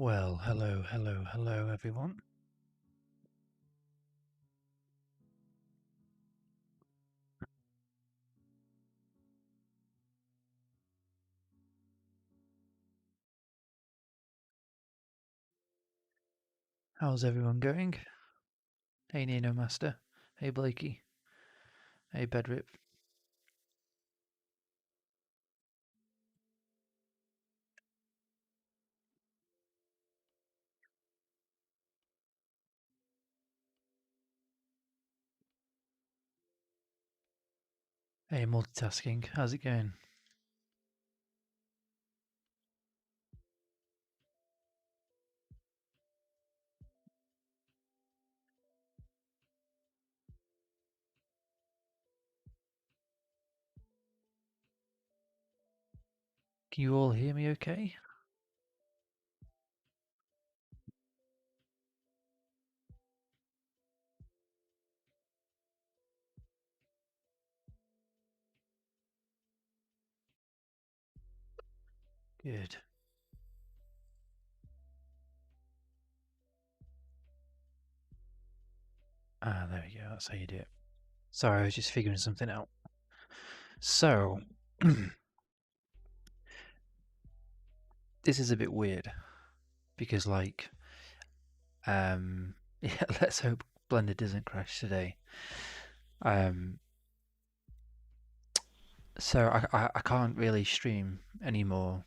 Well, hello everyone. How's everyone going? Hey Nino Master. Hey Blakey. Hey Bedrip. Hey multitasking. How's it going? Can you all hear me okay? Good. Ah, there we go. That's how you do it. Sorry, I was just figuring something out. So, this is a bit weird because, yeah, let's hope Blender doesn't crash today. So I can't really stream any more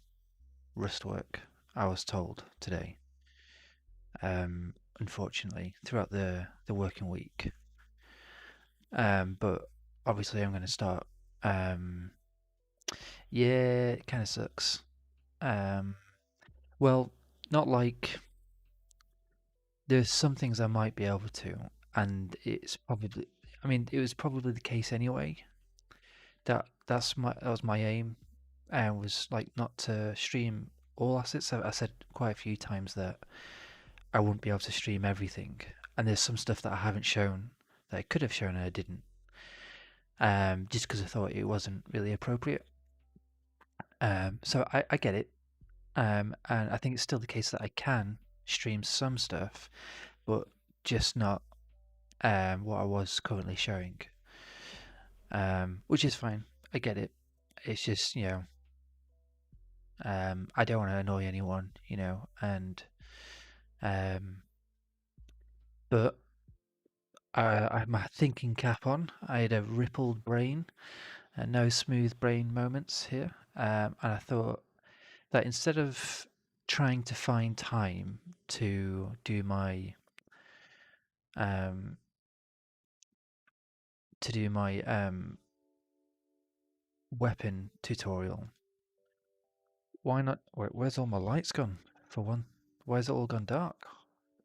Rust work, I was told today. Unfortunately, throughout the working week. But obviously I'm going to start. Um, yeah, it kind of sucks. Um, well, not like there's some things I might be able to, and it's probably. I mean, it was probably the case anyway. That was my aim, and was like not to stream all assets. I said quite a few times that I wouldn't be able to stream everything, and there's some stuff that I haven't shown that I could have shown and I didn't. Just because I thought it wasn't really appropriate. So I get it, and I think it's still the case that I can stream some stuff, but just not what I was currently showing, which is fine. I get it. It's just I don't want to annoy anyone, and um, but I had my thinking cap on. I had a rippled brain and no smooth brain moments here, and I thought that instead of trying to find time to do my um, weapon tutorial, why not? Wait, where's all my lights gone? For one, where's it all gone dark?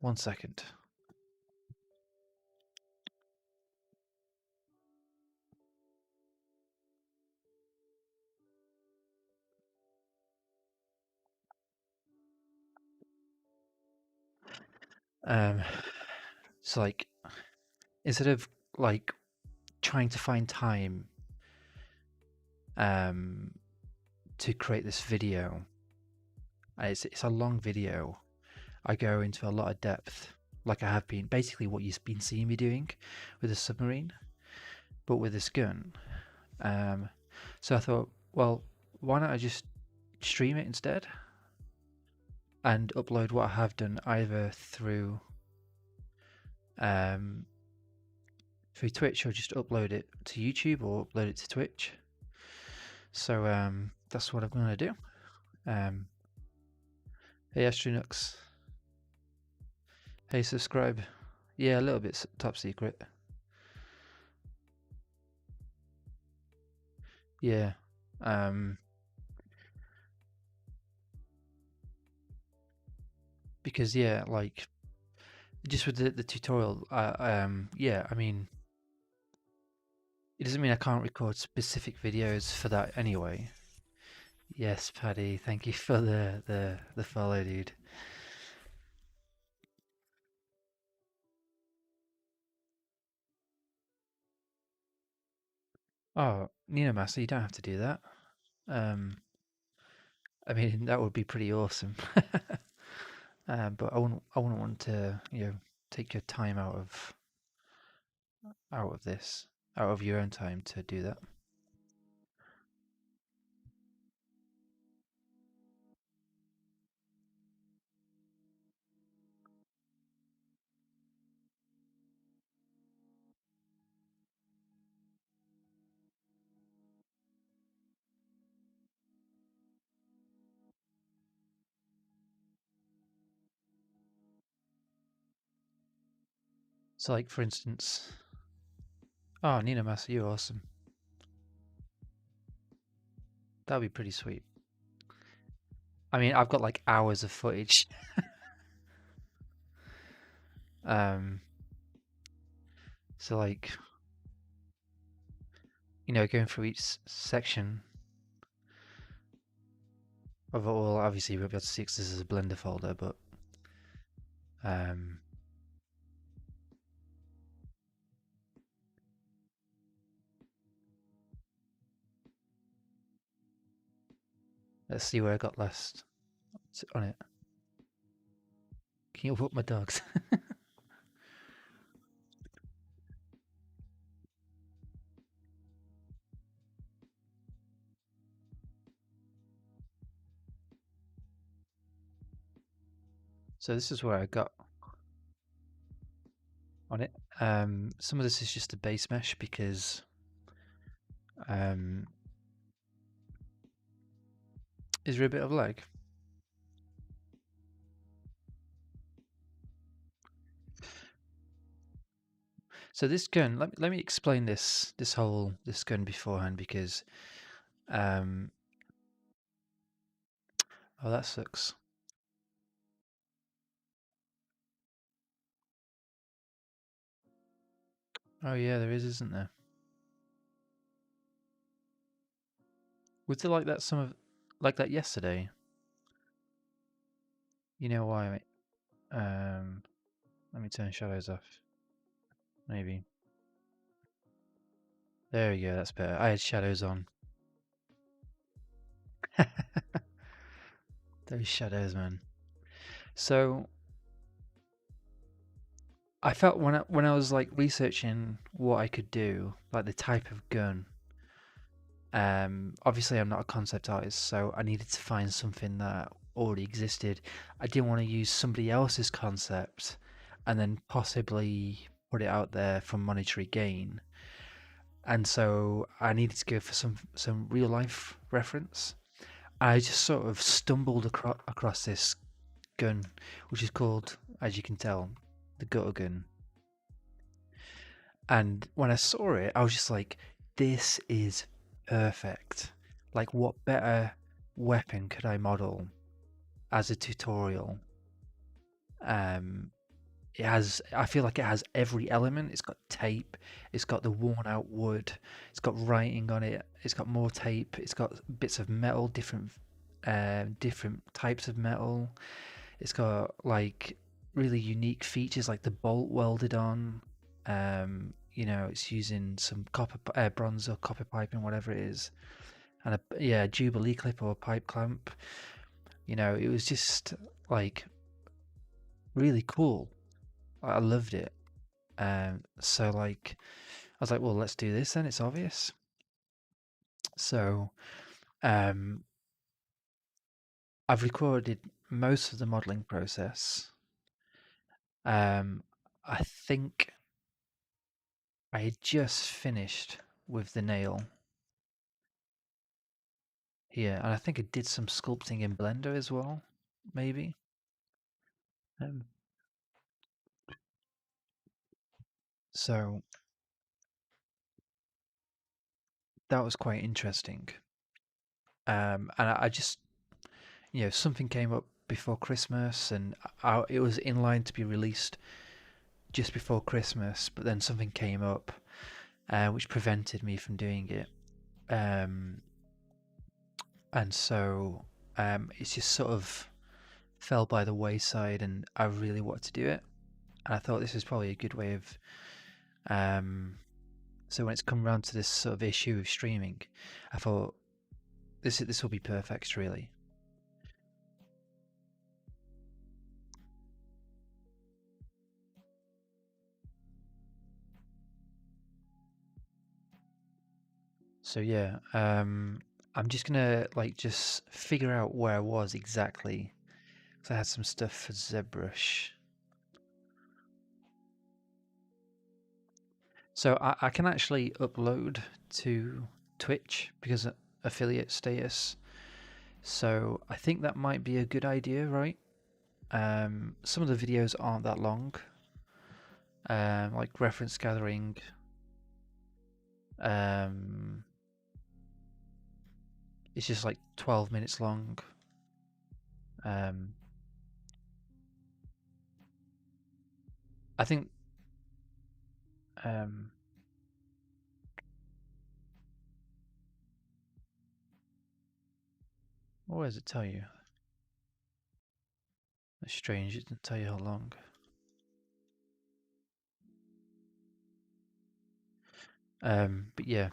1 second. Um, it's like instead of like trying to find time um, to create this video, it's a long video. I go into a lot of depth, like I have been, basically what you've been seeing me doing with the submarine, but with this gun. So I thought, well, why not I just stream it instead and upload what I have done either um, through Twitch or just upload it to YouTube or upload it to Twitch. So that's what I'm going to do. Hey Astronux. Hey subscribe. Yeah, a little bit top secret. Yeah. Because yeah, like just with the tutorial, yeah, I mean, it doesn't mean I can't record specific videos for that anyway. Yes, Paddy, thank you for the follow, dude. Oh, Nina Master, you don't have to do that. I mean, that would be pretty awesome. But I wouldn't want to, take your time out of your own time to do that. So, like for instance, oh, Nina Massa, you're awesome. That'd be pretty sweet. I mean, I've got like hours of footage. um, so like, going through each section of it all. Obviously, you won't be able to see 'cause this is a Blender folder, but um, let's see where I got last on it. Can you walk my dogs? So this is where I got on it. Some of this is just a base mesh because is there a bit of lag? So this gun, let me explain this gun beforehand because oh, that sucks. Oh yeah, there is, isn't there? Was it like that like that yesterday? You know why, mate? Let me turn shadows off. Maybe. There we go, that's better. I had shadows on. Those shadows, man. So I felt when I was like researching what I could do, like the type of gun. Obviously I'm not a concept artist, so I needed to find something that already existed. I didn't want to use somebody else's concept and then possibly put it out there for monetary gain. And so I needed to go for some real life reference. I just sort of stumbled across this gun, which is called, as you can tell, the gutter gun. And when I saw it, I was just like, this is perfect. Like, what better weapon could I model as a tutorial? I feel like it has every element. It's got tape, it's got the worn out wood, it's got writing on it, it's got more tape, it's got bits of metal, different types of metal. It's got like really unique features like the bolt welded on. It's using some bronze or copper piping, whatever it is, and a Jubilee clip or a pipe clamp. It was just like really cool. I loved it. So like I was like, well, let's do this then. It's obvious. So um, I've recorded most of the modeling process. I think I had just finished with the nail here, and I think I did some sculpting in Blender as well, maybe. Um, so that was quite interesting. And I just, something came up before Christmas, and it was in line to be released just before Christmas, but then something came up which prevented me from doing it. And so it's just sort of fell by the wayside, and I really wanted to do it. And I thought this is probably a good way of. So when it's come around to this sort of issue of streaming, I thought this will be perfect, really. So yeah, I'm just gonna like just figure out where I was exactly. So I had some stuff for Zbrush. So I can actually upload to Twitch because of affiliate status. So I think that might be a good idea, right? Some of the videos aren't that long, like reference gathering. Um, it's just like 12 minutes long. Um, I think um, what does it tell you? That's strange. It didn't tell you how long. But yeah,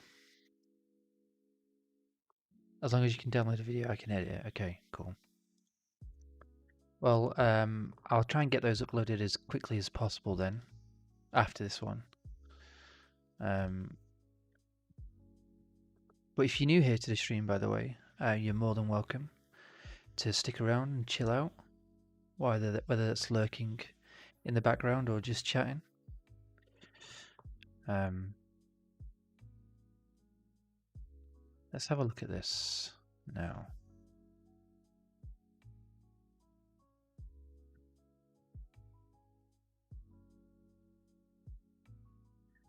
as long as you can download a video, I can edit it. Okay, cool. Well, I'll try and get those uploaded as quickly as possible then, after this one. But if you're new here to the stream, by the way, you're more than welcome to stick around and chill out, whether that's lurking in the background or just chatting. Let's have a look at this now.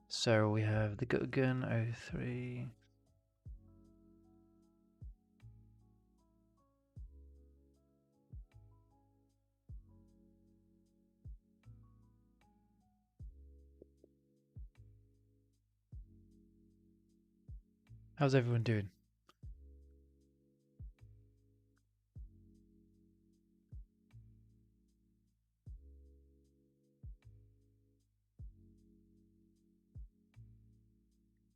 So we have the Gut Gun 03. How's everyone doing?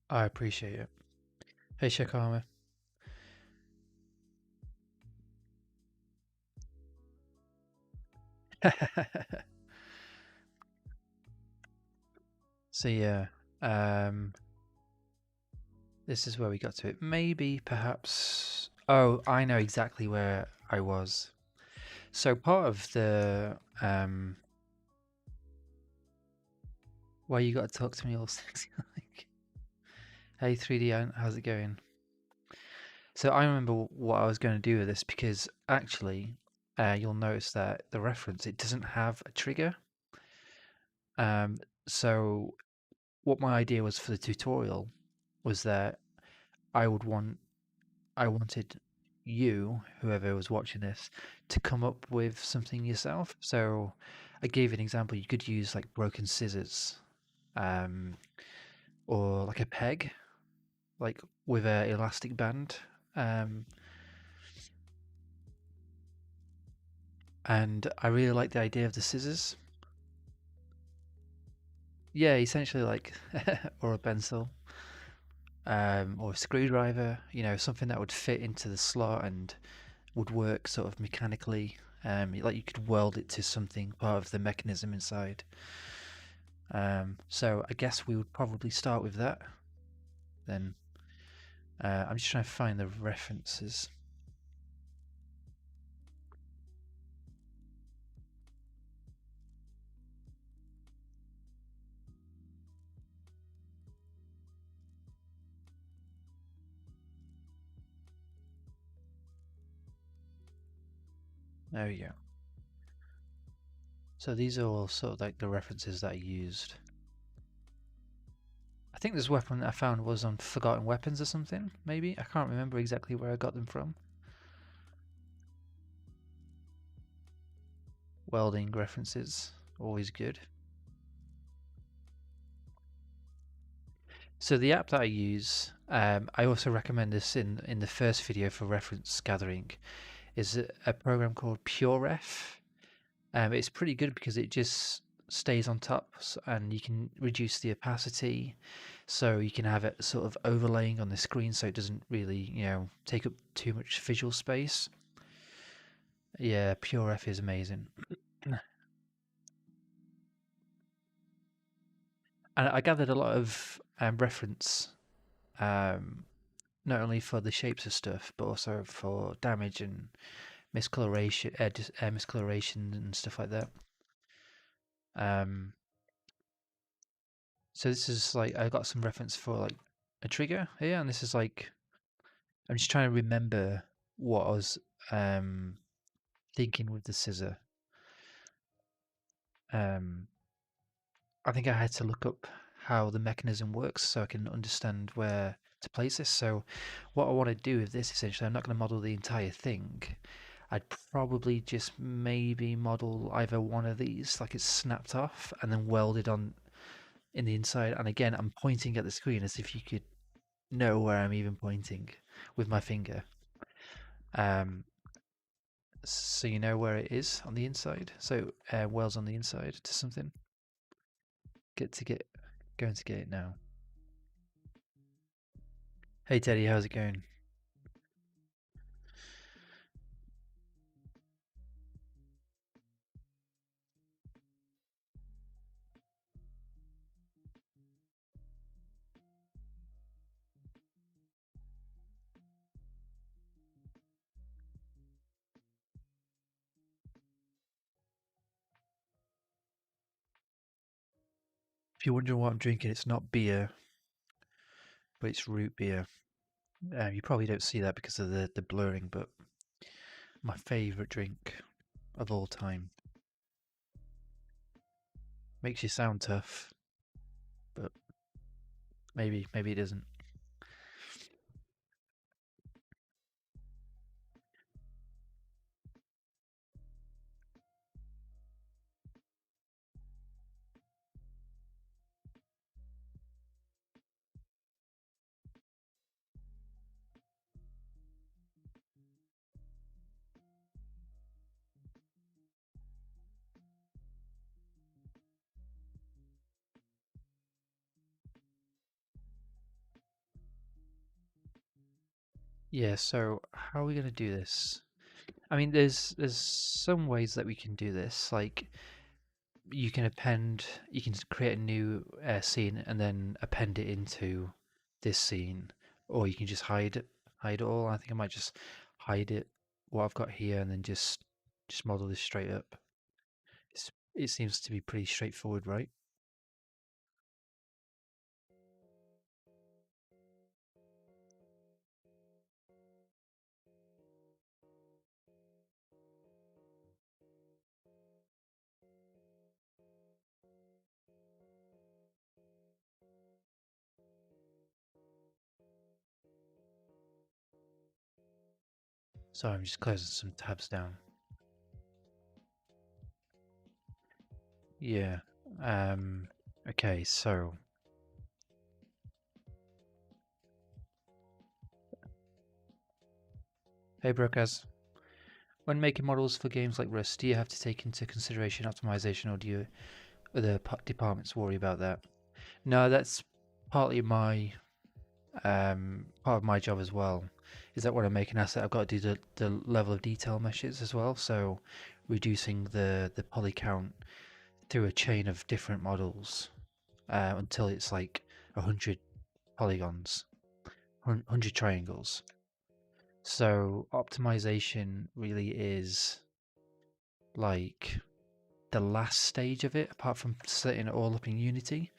I appreciate it. Hey, Shakama. So yeah, this is where we got to it. Maybe, perhaps. Oh, I know exactly where I was. So part of the why you got to talk to me all sexy like. Hey 3D, how's it going? So I remember what I was going to do with this because actually, you'll notice that the reference it doesn't have a trigger. So what my idea was for the tutorial was that I would want I wanted you, whoever was watching this, to come up with something yourself. So I gave an example. You could use like broken scissors, um, or like a peg, like with a elastic band. Um, and I really like the idea of the scissors. Yeah, essentially like or a pencil, or a screwdriver. You know, something that would fit into the slot and would work sort of mechanically. Like you could weld it to something part of the mechanism inside. So I guess we would probably start with that. Then I'm just trying to find the references. There we go. So these are all sort of like the references that I used. I think this weapon that I found was on Forgotten Weapons or something, maybe? I can't remember exactly where I got them from. Welding references, always good. So the app that I use, I also recommend this in the first video for reference gathering, is a program called Pureref. It's pretty good because it just stays on top and you can reduce the opacity, so you can have it sort of overlaying on the screen so it doesn't really, take up too much visual space. Yeah, Pureref is amazing. And I gathered a lot of reference not only for the shapes of stuff, but also for damage and miscoloration and stuff like that. Um, so this is like I got some reference for like a trigger here, and this is like I'm just trying to remember what I was thinking with the scissor. I think I had to look up how the mechanism works so I can understand where to place this. So what I want to do with this, essentially, I'm not going to model the entire thing. I'd probably just maybe model either one of these, like it's snapped off and then welded on in the inside. And again, I'm pointing at the screen as if you could know where I'm even pointing with my finger. So you know where it is on the inside. So welds on the inside to something. Going to get it now. Hey Teddy, how's it going? If you're wondering what I'm drinking, it's not beer, but it's root beer. You probably don't see that because of the blurring, but my favourite drink of all time. Makes you sound tough, but maybe it isn't. Yeah, so how are we gonna do this? I mean, there's some ways that we can do this. Like you can create a new scene and then append it into this scene, or you can just hide it all. I think I might just hide it, what I've got here, and then just model this straight up. It seems to be pretty straightforward, right? So I'm just closing some tabs down. Yeah. Okay, so hey Brokaz, when making models for games like Rust, do you have to take into consideration optimization, or do you other departments worry about that? No, that's partly my part of my job as well. Is that when I make an asset, I've got to do the level of detail meshes as well. So reducing the poly count through a chain of different models until it's like 100 polygons, 100 triangles. So optimization really is like the last stage of it, apart from setting it all up in Unity.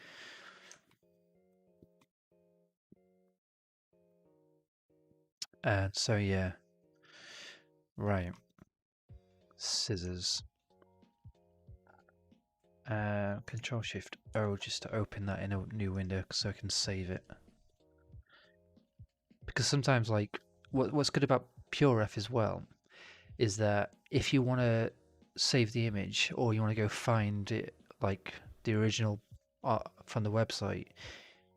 So yeah, right. Scissors. Control Shift O just to open that in a new window so I can save it. Because sometimes, like, what's good about Pureref as well is that if you want to save the image or you want to go find it, like the original art from the website,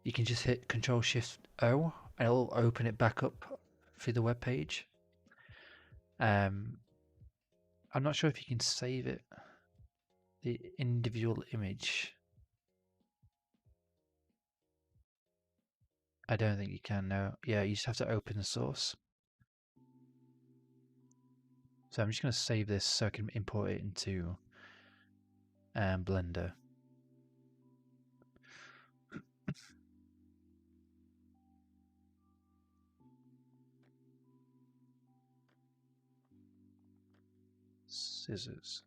you can just hit Control Shift O and it'll open it back up through the web page. I'm not sure if you can save it, the individual image. I don't think you can, no. Yeah, you just have to open the source. So I'm just going to save this so I can import it into Blender. Scissors.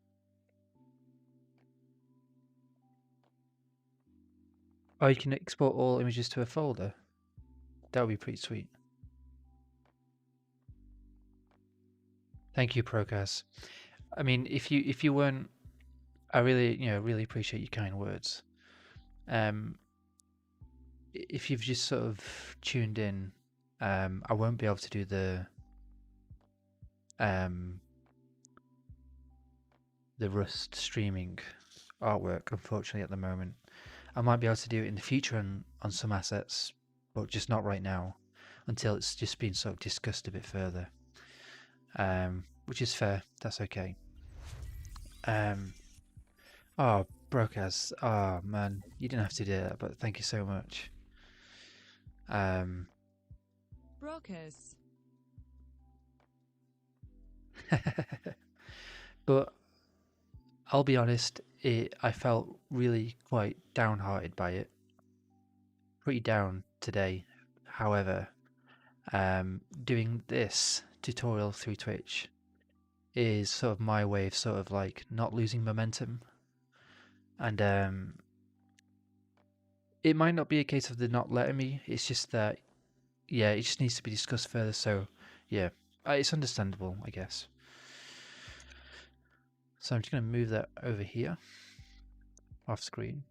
Oh, you can export all images to a folder. That would be pretty sweet. Thank you, Procas. I mean, if you weren't, I really appreciate your kind words. If you've just sort of tuned in, I won't be able to do the Rust streaming artwork, unfortunately, at the moment. I might be able to do it in the future on some assets, but just not right now, until it's just been sort of discussed a bit further. Which is fair. That's okay. Oh, Brocas. Oh man, you didn't have to do that, but thank you so much. Brocas. But I'll be honest, I felt really quite downhearted by it. Pretty down today. However, doing this tutorial through Twitch is sort of my way of sort of like not losing momentum. And it might not be a case of the not letting me, it's just that, yeah, it just needs to be discussed further. So, yeah, it's understandable, I guess. So I'm just going to move that over here, off screen.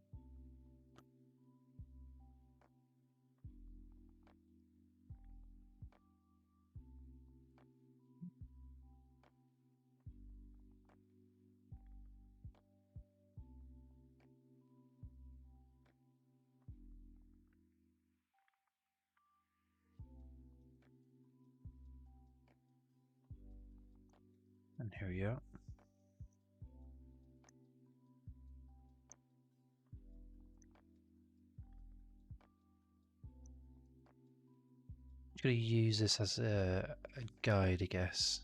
And here we are. I'm going to use this as a guide, I guess.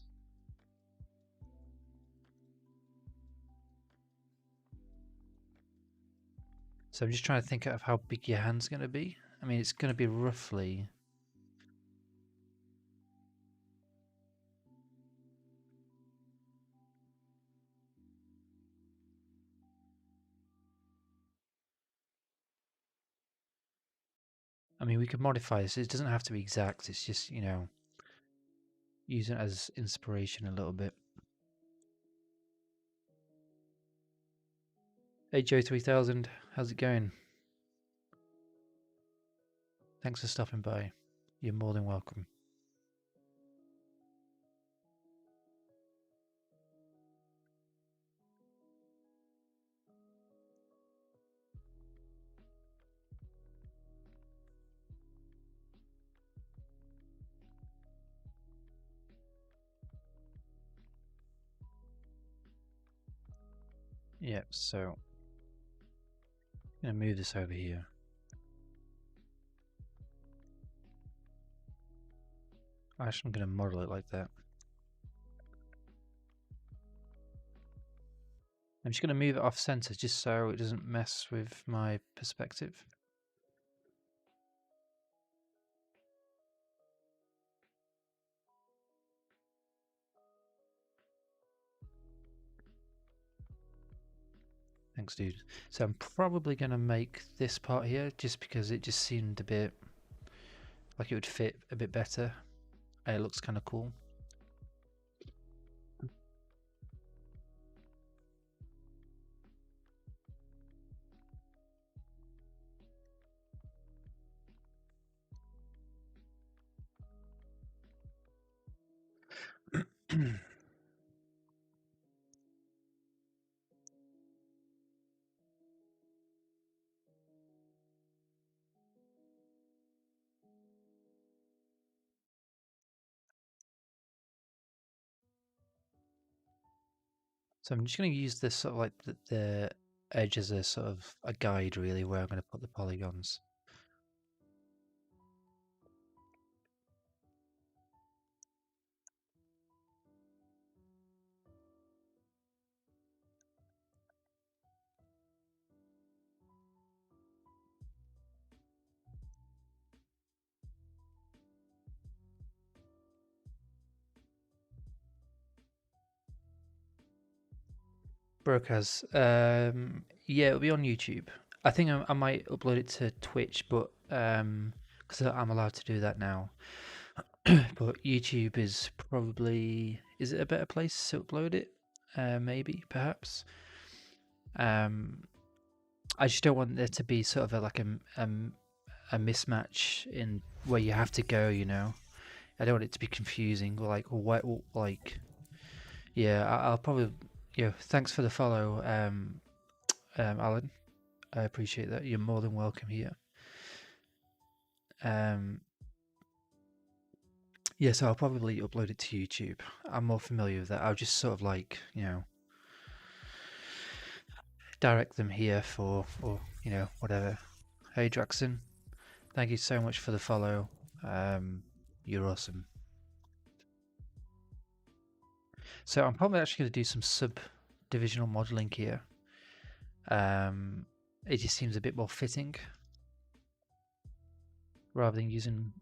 So I'm just trying to think of how big your hand's going to be. I mean, it's going to be roughly... I mean, we could modify this. It doesn't have to be exact. It's just, you know, use it as inspiration a little bit. Hey Joe 3000, how's it going? Thanks for stopping by. You're more than welcome. Yep, so I'm going to move this over here. Actually, I'm going to model it like that. I'm just going to move it off center just so it doesn't mess with my perspective. Thanks, dude. So I'm probably going to make this part here just because it just seemed a bit like it would fit a bit better. It looks kind of cool. So I'm just going to use this sort of like the edge as a sort of a guide really where I'm going to put the polygons. Broadcast. Yeah, it'll be on YouTube. I think I might upload it to Twitch, but because I'm allowed to do that now. But YouTube is probably, is it a better place to upload it? Maybe, perhaps. I just don't want there to be sort of a mismatch in where you have to go. You know, I don't want it to be confusing. Like, what, like, yeah, I'll probably, yeah. Thanks for the follow, Alan. I appreciate that. You're more than welcome here. Yeah, so I'll probably upload it to YouTube. I'm more familiar with that. I'll just sort of like, you know, direct them here for, or, you know, whatever. Hey, Draxon, thank you so much for the follow. You're awesome. So I'm probably actually going to do some sub-divisional modeling here. It just seems a bit more fitting rather than using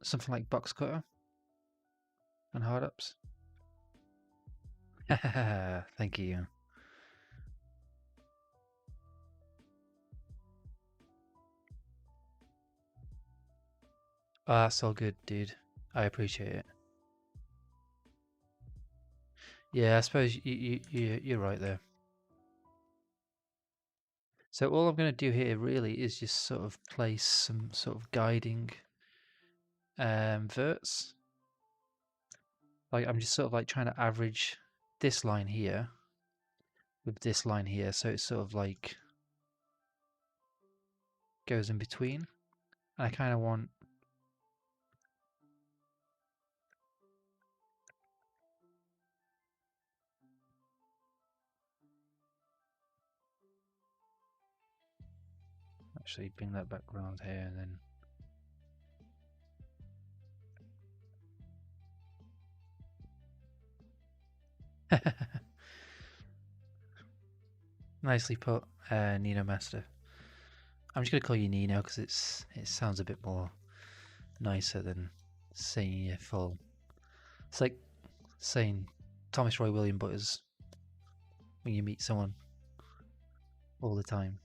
something like box cutter and hard ups. Thank you. Oh, that's all good, dude. I appreciate it. Yeah, I suppose you're right there. So all I'm going to do here really is just sort of place some sort of guiding verts. Like I'm just sort of like trying to average this line here with this line here, so it's sort of like goes in between. And I kind of want actually bring that back around here and then nicely put, Nino Master. I'm just gonna call you Nino because it sounds a bit more nicer than saying your full. It's like saying Thomas Roy William Butters when you meet someone all the time.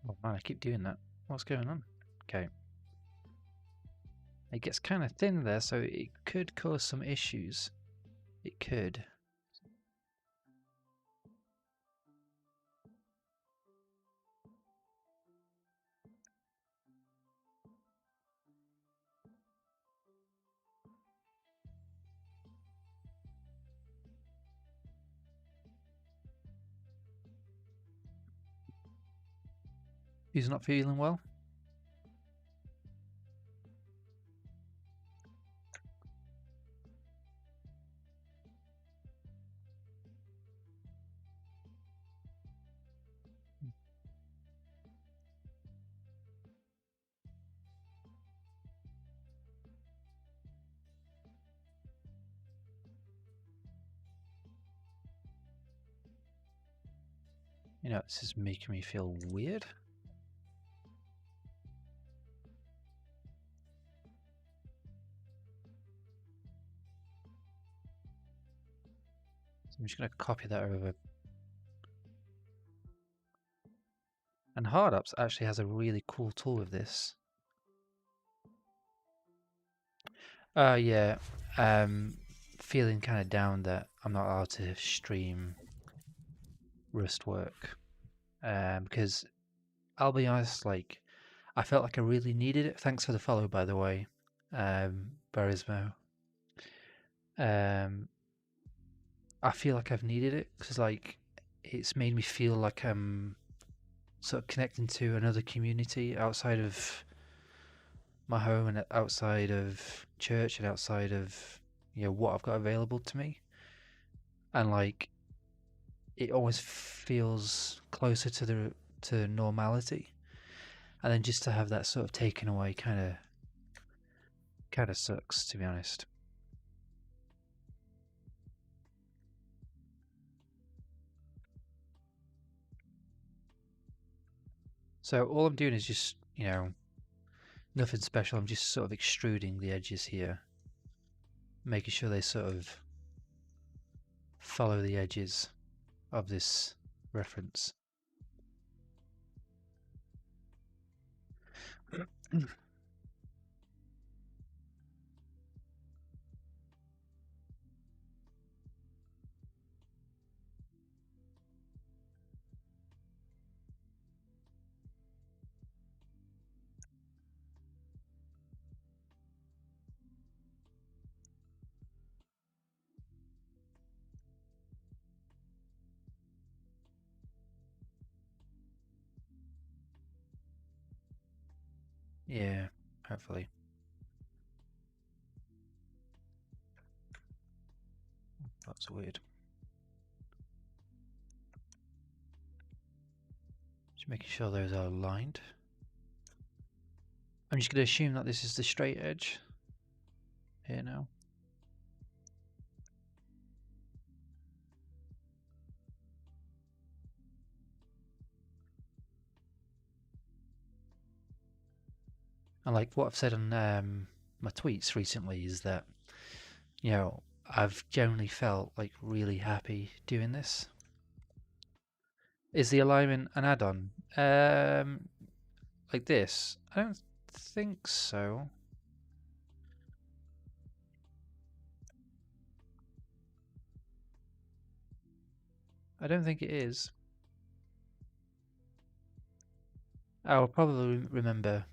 Oh man, I keep doing that. What's going on? Okay. It gets kind of thin there, so it could cause some issues. It could. Who's not feeling well? You know, this is making me feel weird. So I'm just going to copy that over. And Hardups actually has a really cool tool with this. Yeah. Feeling kind of down that I'm not allowed to stream Rust work. Because I'll be honest, like, I felt like I really needed it. Thanks for the follow, by the way, Barismo. I feel like I've needed it because, like, it's made me feel like I'm sort of connecting to another community outside of my home and outside of church and outside of, you know, what I've got available to me. And like, it always feels closer to normality. And then just to have that sort of taken away kind of sucks, to be honest. So all I'm doing is just, you know, nothing special. I'm just sort of extruding the edges here, making sure they sort of follow the edges of this reference. Yeah, hopefully. That's weird. Just making sure those are aligned. I'm just going to assume that this is the straight edge here now. And like what I've said on my tweets recently is that, you know, I've generally felt like really happy doing this. Is the alignment an add-on? Like this? I don't think so. I don't think it is. I'll probably remember.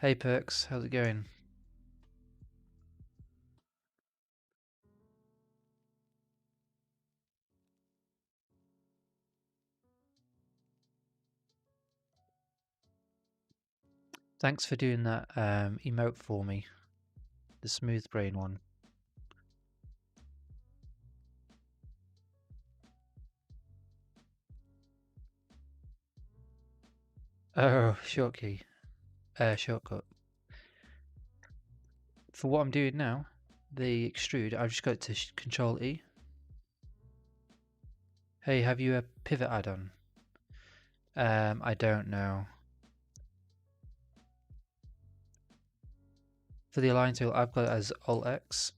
Hey Perks, how's it going? Thanks for doing that emote for me. The smooth brain one. Oh, shortcut. For what I'm doing now, the extrude, I've just got to Control E. Hey, have you a pivot add-on? I don't know. For the align tool, I've got it as Alt X.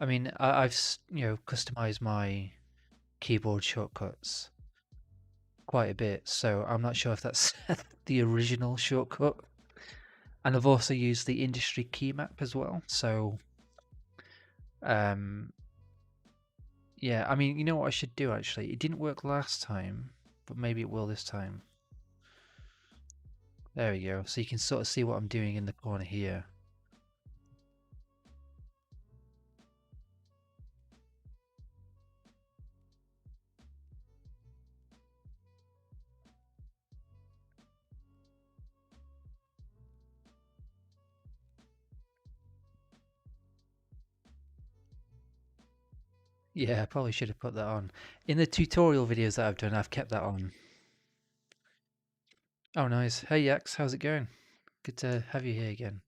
I mean, I've customized my keyboard shortcuts quite a bit, so I'm not sure if that's the original shortcut. And I've also used the industry key map as well, so yeah, I mean, you know what I should do actually? It didn't work last time, but maybe it will this time. There we go. So you can sort of see what I'm doing in the corner here. Yeah, I probably should have put that on. In the tutorial videos that I've done, I've kept that on. Oh, nice. Hey, Yax, how's it going? Good to have you here again.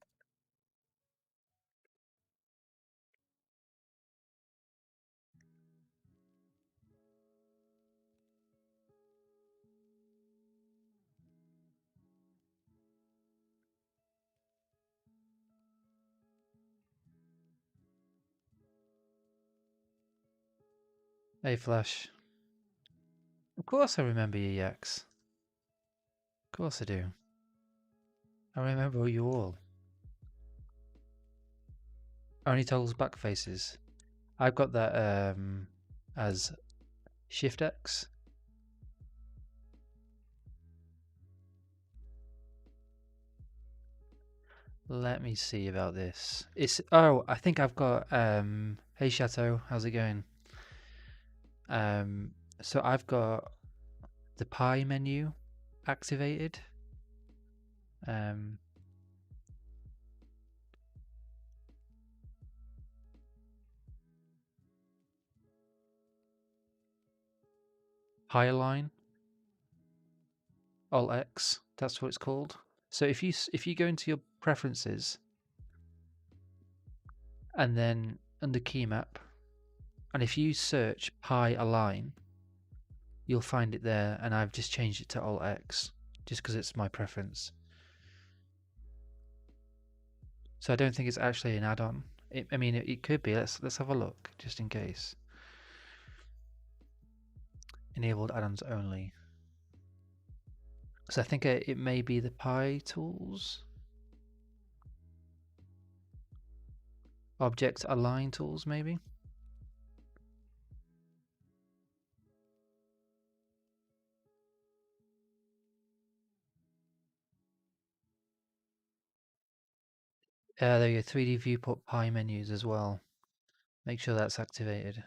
Hey, Flash. Of course I remember you, Yax. Of course I do. I remember you all. Only toggles back faces. I've got that as Shift X. Let me see about this. I think I've got hey Chateau, how's it going? So I've got the pie menu activated. Pie line, Alt X, that's what it's called. So if you go into your preferences and then under key map, and if you search pie align, you'll find it there, and I've just changed it to Alt X just because it's my preference. So I don't think it's actually an add-on. I mean, it could be. Let's have a look just in case. Enabled add-ons only. So I think it may be the Pi tools. Object align tools, maybe. There you go, 3D viewport Pi menus as well. Make sure that's activated.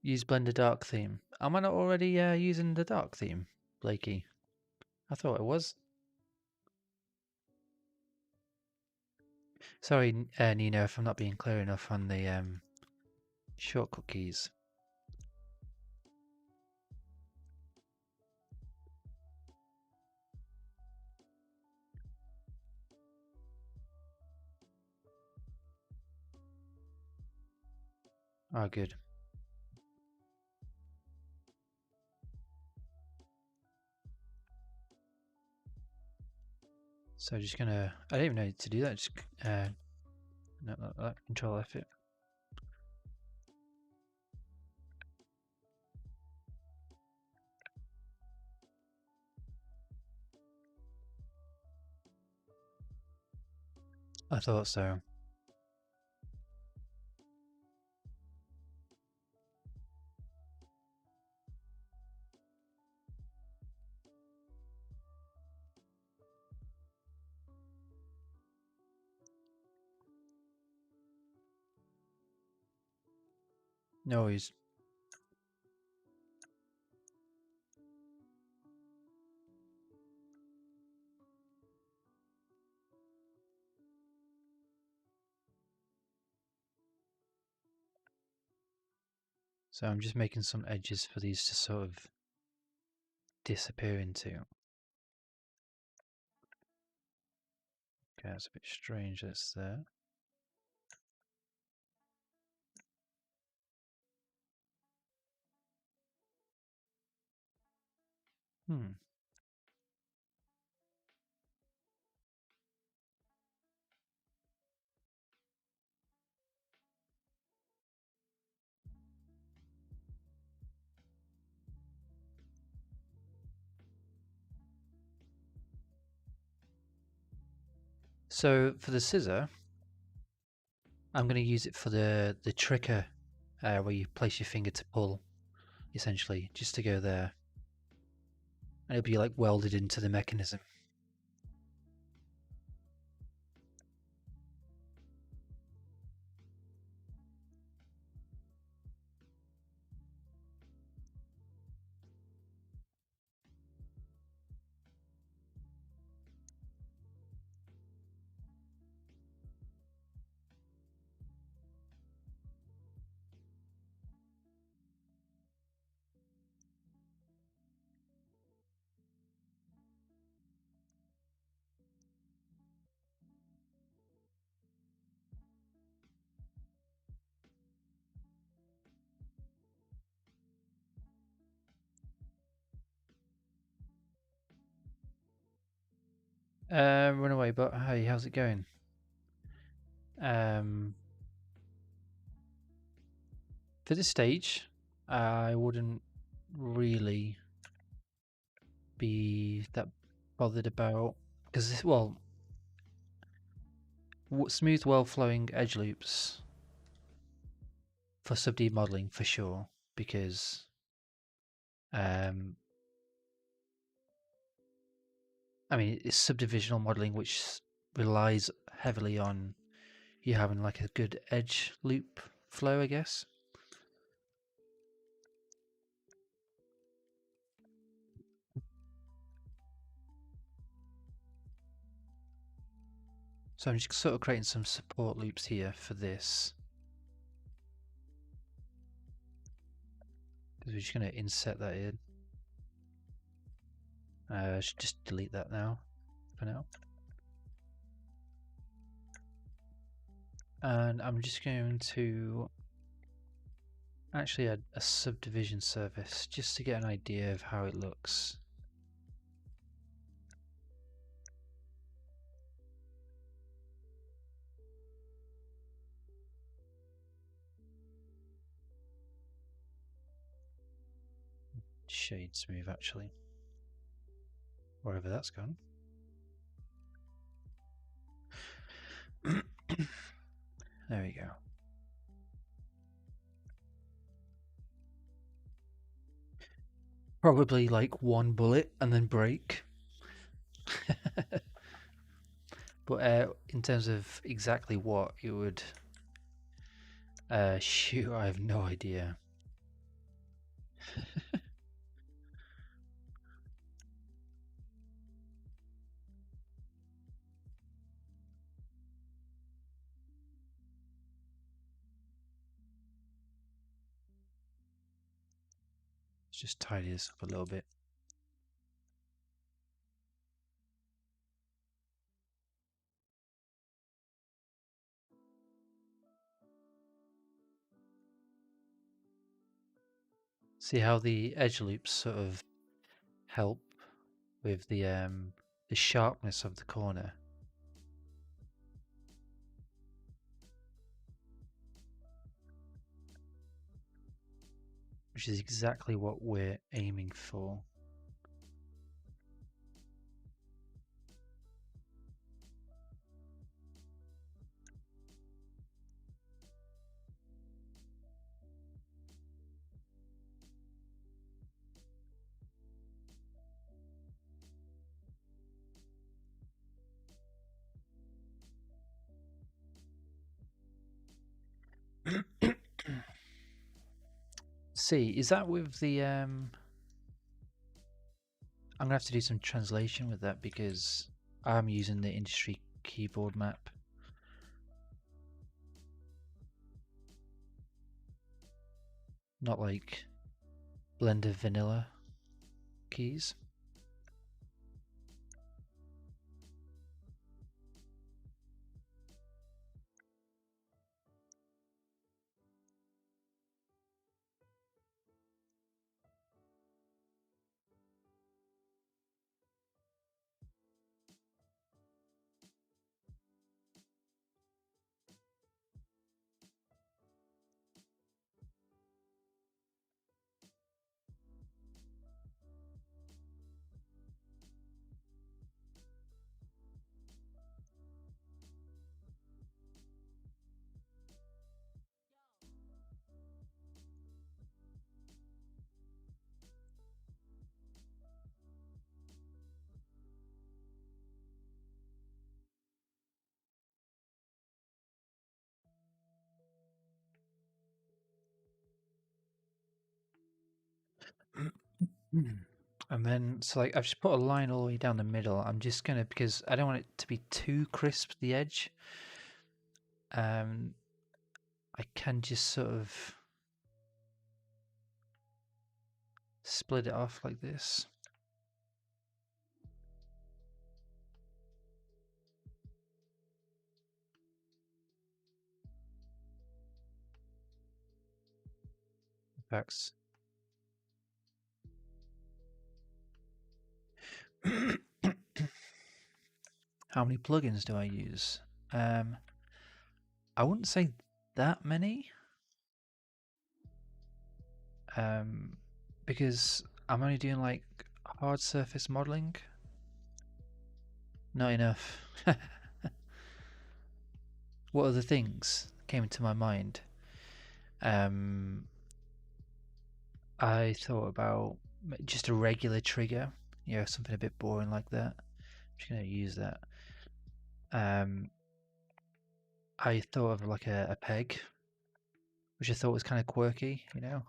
Use Blender dark theme. Am I not already using the dark theme, Blakey? I thought it was. Sorry, Nino, if I'm not being clear enough on the shortcut keys. Oh, good. So just gonna, I don't even know to do that, just no, Control F it. I thought so. No worries. So I'm just making some edges for these to sort of disappear into. Okay, that's a bit strange that's there. So for the scissor, I'm going to use it for the trigger where you place your finger to pull, essentially, just to go there. And it'll be like welded into the mechanism. Run away, but hey, how's it going? For this stage, I wouldn't really be that bothered about, because well, smooth, well-flowing edge loops for sub-D modeling for sure, because I mean, it's subdivisional modeling, which relies heavily on you having like a good edge loop flow, I guess. So I'm just sort of creating some support loops here for this. because we're just going to inset that in. I should just delete that now, for now. And I'm just going to actually add a subdivision surface just to get an idea of how it looks. Shade smooth actually, wherever that's gone. There we go. Probably like one bullet and then break. But in terms of exactly what it would shoot, I have no idea. Let's just tidy this up a little bit. See how the edge loops sort of help with the sharpness of the corner. Which is exactly what we're aiming for. See, is that with the I'm gonna have to do some translation with that because I'm using the industry keyboard map. Not like Blender vanilla keys. And then, so like I've just put a line all the way down the middle. I'm just gonna, because I don't want it to be too crisp, the edge. I can just sort of split it off like this. Effects. How many plugins do I use? I wouldn't say that many. Because I'm only doing like hard surface modeling. Not enough. What other things came into my mind? I thought about just a regular trigger, you know, something a bit boring like that. I'm just going to use that. I thought of like a peg, which I thought was kind of quirky, you know.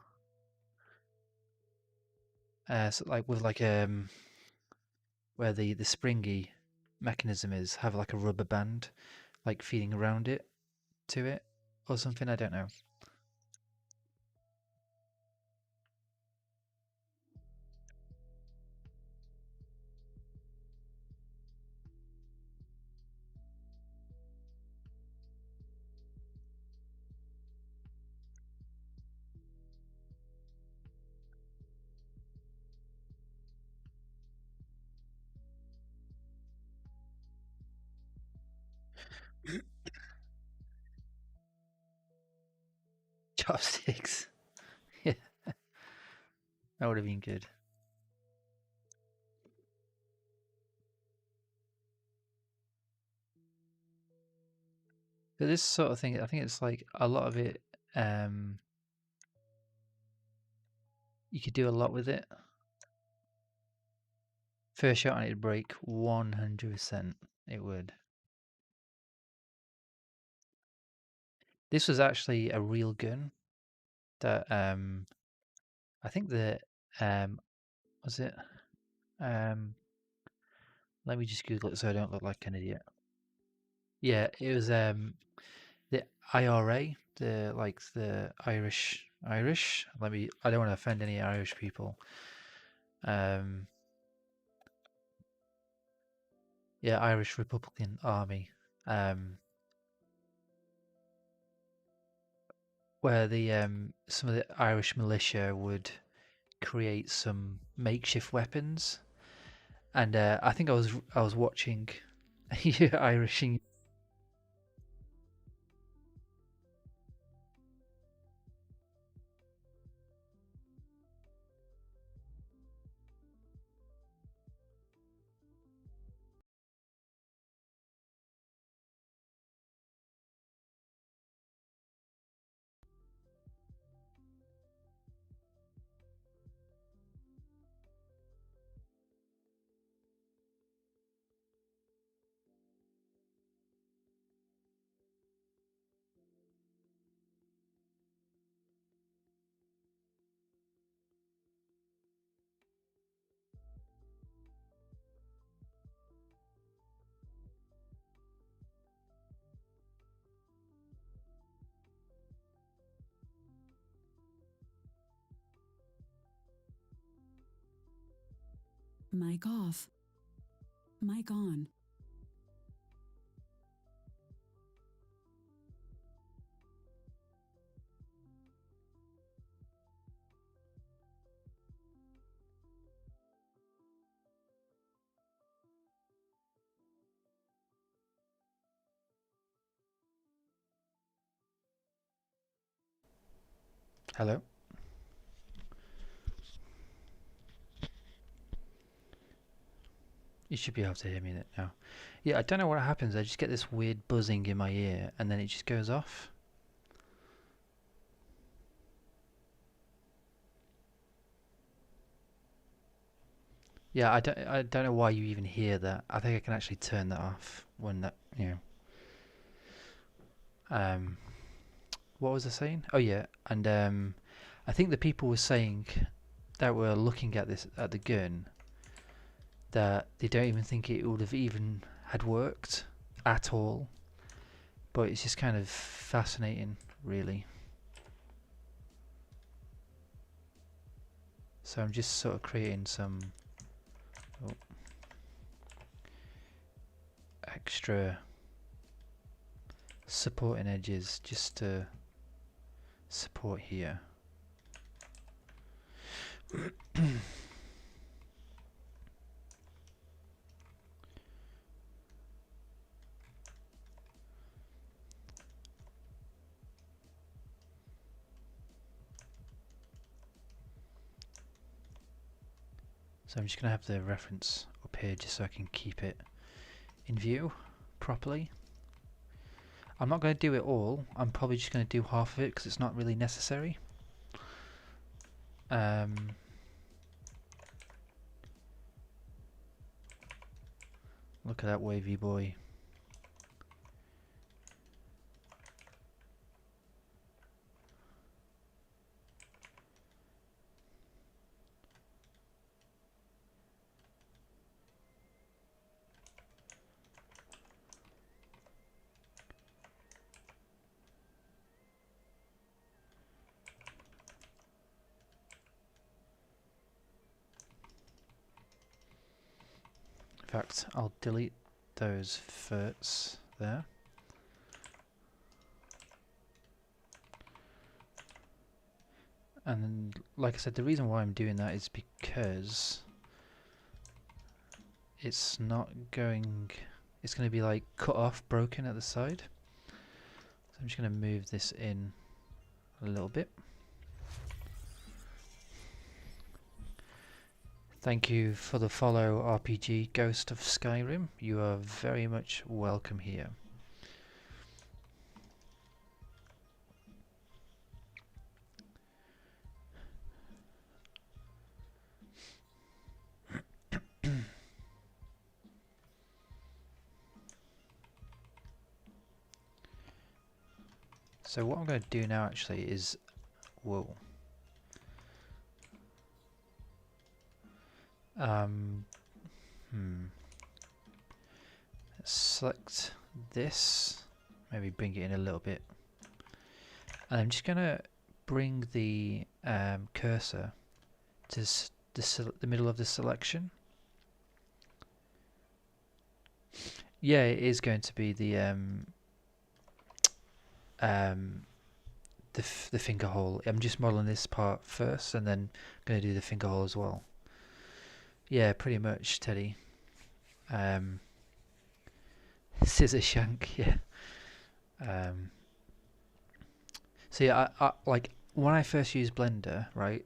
So like with like where the springy mechanism is, have like a rubber band, like feeding around it to it or something. I don't know. Chopsticks. Yeah, that would have been good. But this sort of thing, I think it's like a lot of it. You could do a lot with it. First shot and it'd break 100%. It would. This was actually a real gun that I think the was it let me just Google it so I don't look like an idiot. Yeah, it was the IRA, the Irish. I don't want to offend any Irish people. Yeah, Irish Republican Army. Where the some of the Irish militia would create some makeshift weapons, and I think I was watching you Irishing. Mic off. Mic on. Hello. You should be able to hear me now. Yeah, I don't know what happens. I just get this weird buzzing in my ear, and then it just goes off. Yeah, I don't know why you even hear that. I think I can actually turn that off when that, you know. What was I saying? Oh yeah, and I think the people were saying that were looking at the gun that they don't even think it would have even had worked at all. But it's just kind of fascinating, really. So I'm just sort of creating some extra supporting edges just to support here. So I'm just going to have the reference up here just so I can keep it in view properly. I'm not going to do it all. I'm probably just going to do half of it because it's not really necessary. Look at that wavy boy. In fact, I'll delete those furts there. And then, like I said, the reason why I'm doing that is because it's not going it's going to be like cut off, broken at the side. So I'm just going to move this in a little bit. Thank you for the follow, RPG Ghost of Skyrim. You are very much welcome here. So what I'm going to do now actually is, whoa. Select this, maybe bring it in a little bit, and I'm just going to bring the cursor to the middle of the selection. Yeah, it is going to be the finger hole. I'm just modeling this part first, and then going to do the finger hole as well. Yeah, pretty much, Teddy. Scissor shank, yeah. So yeah, I like when I first used Blender, right?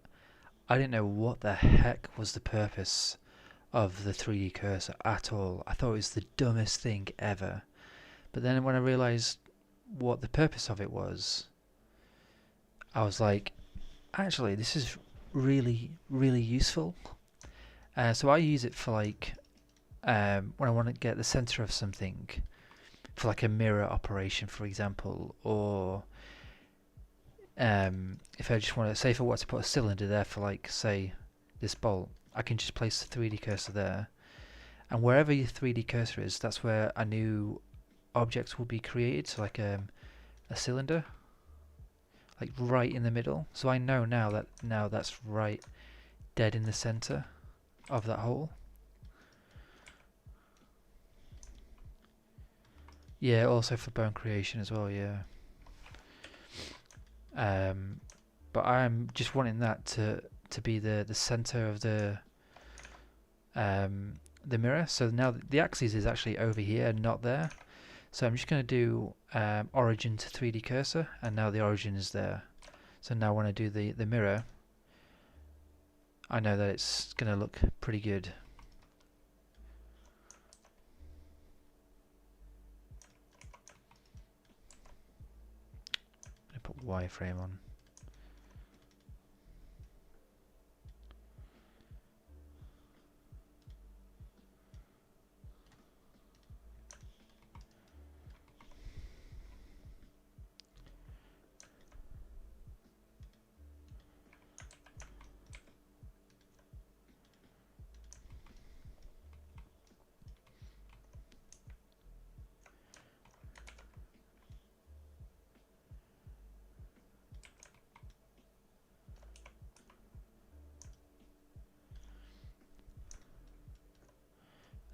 I didn't know what the heck was the purpose of the 3D cursor at all. I thought it was the dumbest thing ever. But then when I realized what the purpose of it was, I was like, actually, this is really, really useful. So I use it for like when I want to get the center of something, for like a mirror operation, for example, or if I just want to, say if I want to put a cylinder there for like, say, this bolt, I can just place the 3D cursor there, and wherever your 3D cursor is, that's where a new object will be created. So like a cylinder, like right in the middle. So I know now that's right dead in the center of that hole. Yeah, also for bone creation as well, yeah. But I'm just wanting that to be the center of the mirror. So now the axis is actually over here and not there. So I'm just going to do origin to 3D cursor, and now the origin is there. So now when I do the mirror, I know that it's going to look pretty good. I'm going to put wireframe on.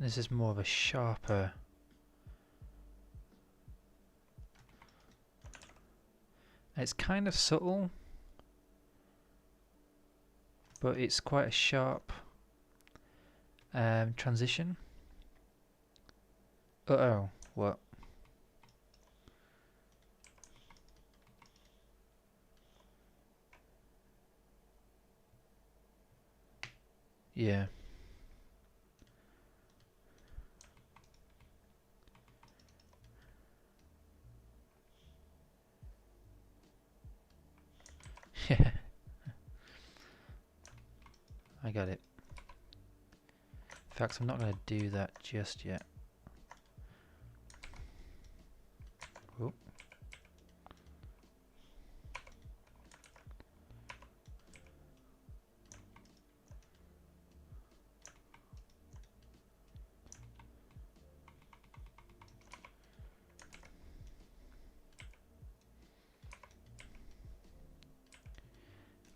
This is more of a sharper. It's kind of subtle, but it's quite a sharp transition. Uh-oh, what? Yeah. Yeah. I got it. In fact, I'm not going to do that just yet. Oop.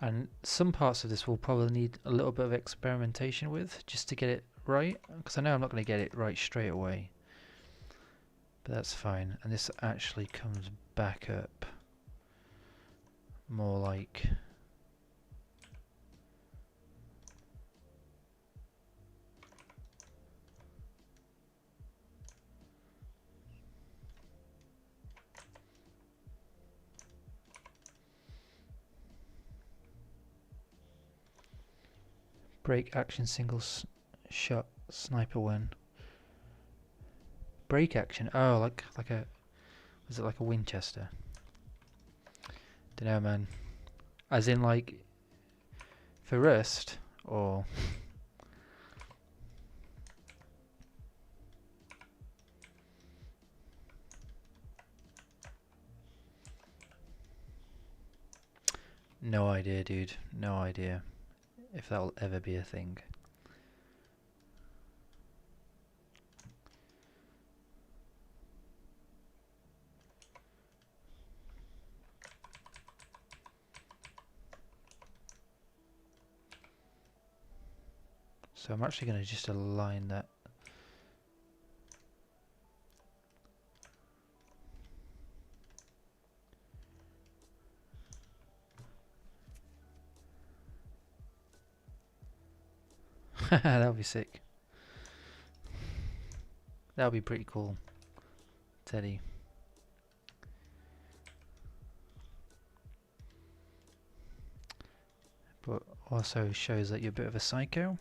And some parts of this will probably need a little bit of experimentation with, just to get it right, because I know I'm not going to get it right straight away. But that's fine. And this actually comes back up more like... Break action single shot sniper when. Break action. Oh, like a. Was it like a Winchester? Dunno, man. As in like for rust or. No idea, dude. No idea if that'll ever be a thing. So I'm actually going to just align that. That'll be sick. That'll be pretty cool, Teddy. But also shows that you're a bit of a psycho.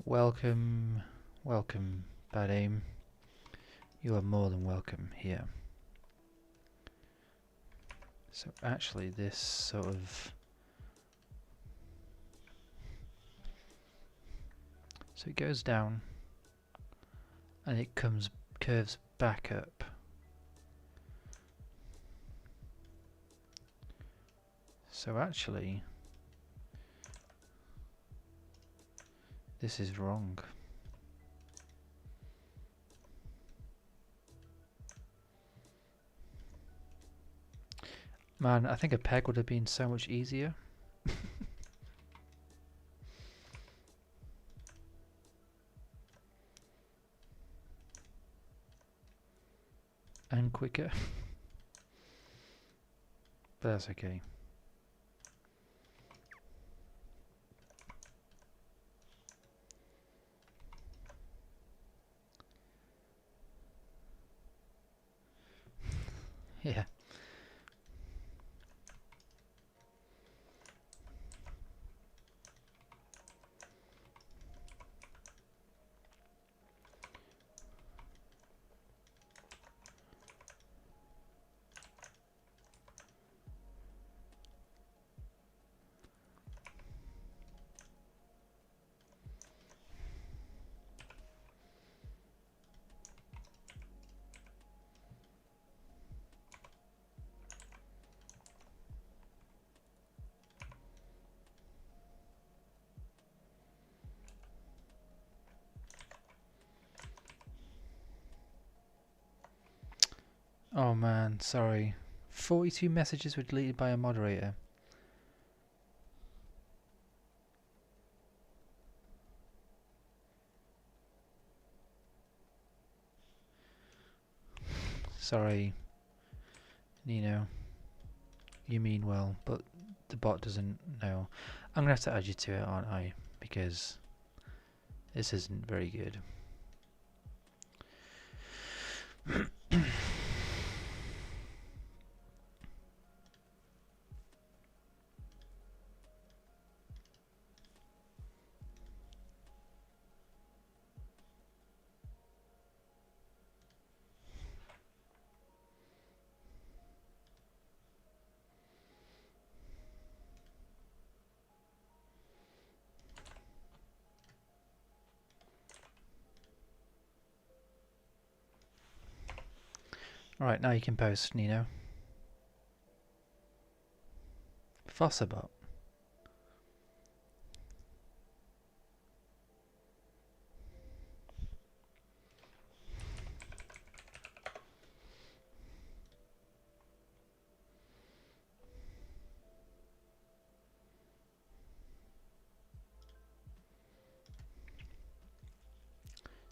Welcome, welcome, Bad Aim. You are more than welcome here. So actually this sort of... So it goes down and it curves back up. So actually this is wrong. Man, I think a peg would have been so much easier. And quicker. But that's okay. Yeah. Oh man, sorry. 42 messages were deleted by a moderator. Sorry, Nino. You mean well, but the bot doesn't know. I'm gonna have to add you to it, aren't I? Because this isn't very good. Alright, now you can post, Nino. Fossabot.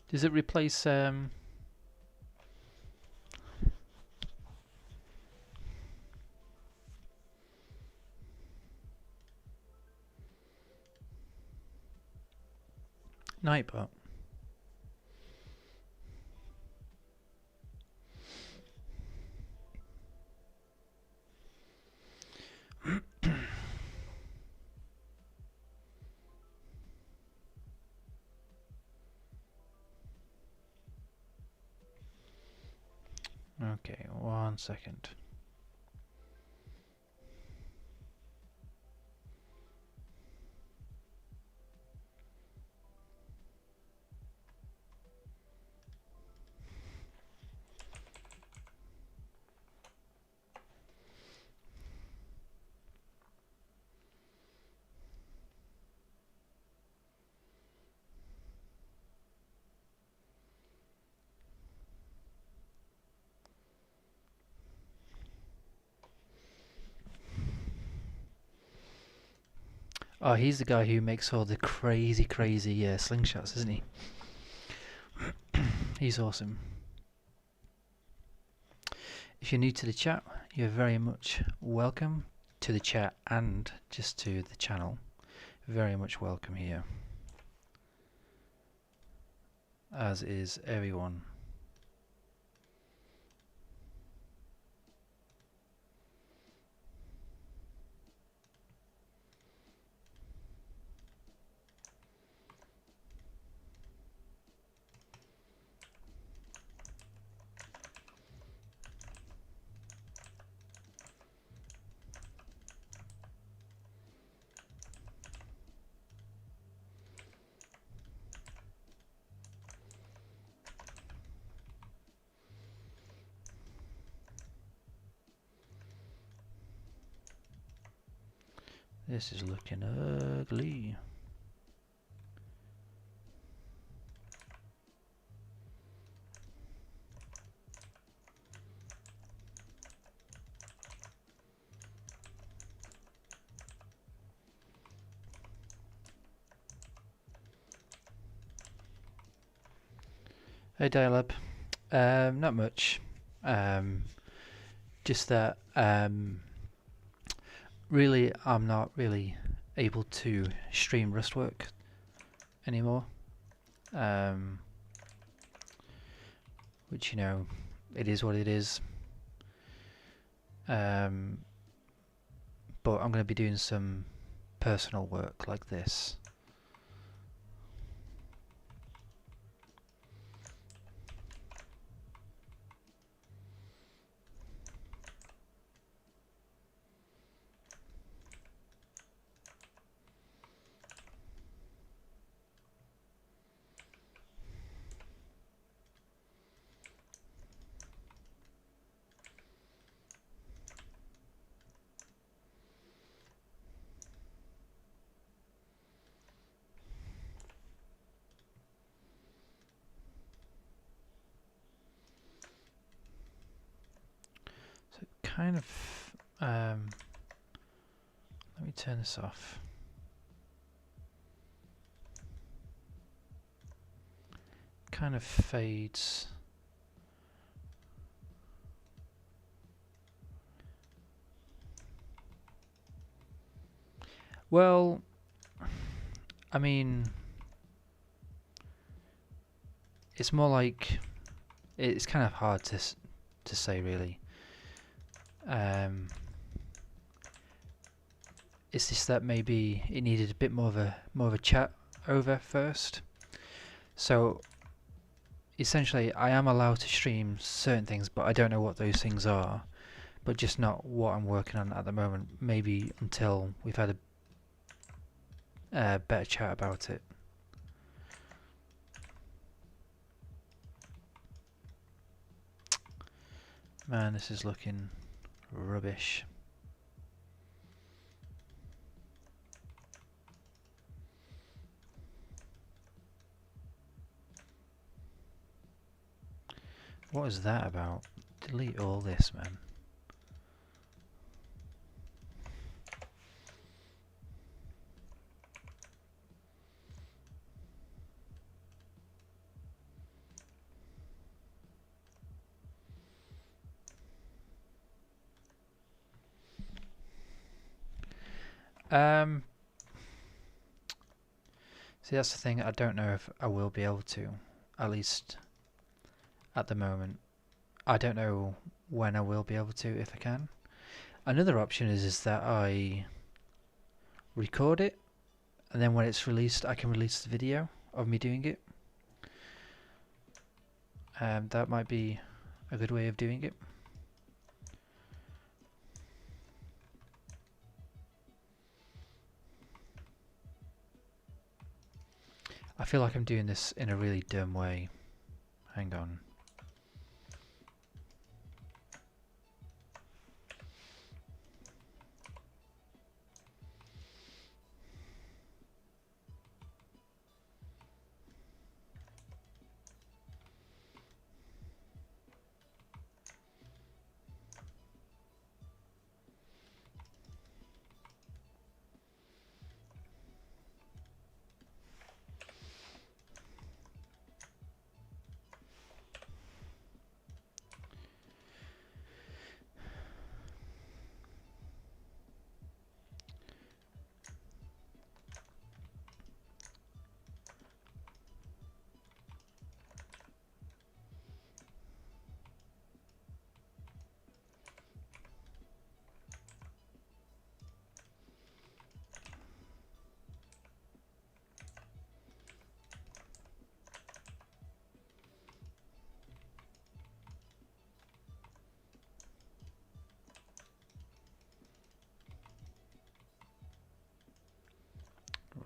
Does it replace Nightbot. Okay, 1 second. Oh, he's the guy who makes all the crazy slingshots, isn't he? He's awesome. If you're new to the chat, you're very much welcome to the chat and just to the channel. Very much welcome here. As is everyone. This is looking ugly. Hey Dial-Up. Not much. Just that really I'm not really able to stream Rustwork anymore. Which, you know, it is what it is. But I'm going to be doing some personal work like this. So kind of let me turn this off. Kind of fades. Well, I mean, it's more like it's kind of hard to say really. It's just that maybe it needed a bit more of a chat over first. So essentially, I am allowed to stream certain things, but I don't know what those things are. But just not what I'm working on at the moment. Maybe until we've had a better chat about it. Man, this is looking rubbish. What is that about? Delete all this, man. See, that's the thing, I don't know if I will be able to, at least at the moment. I don't know when I will be able to, if I can. Another option is that I record it, and then when it's released, I can release the video of me doing it. That might be a good way of doing it. I feel like I'm doing this in a really dumb way. Hang on.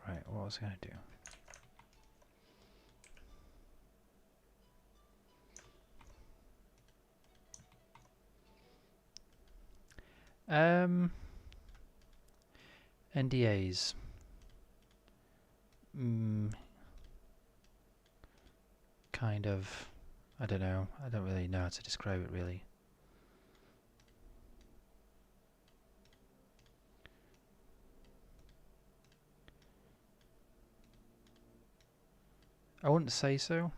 Right, what was I going to do? NDAs. Kind of. I don't know. I don't really know how to describe it, really. I wouldn't say so.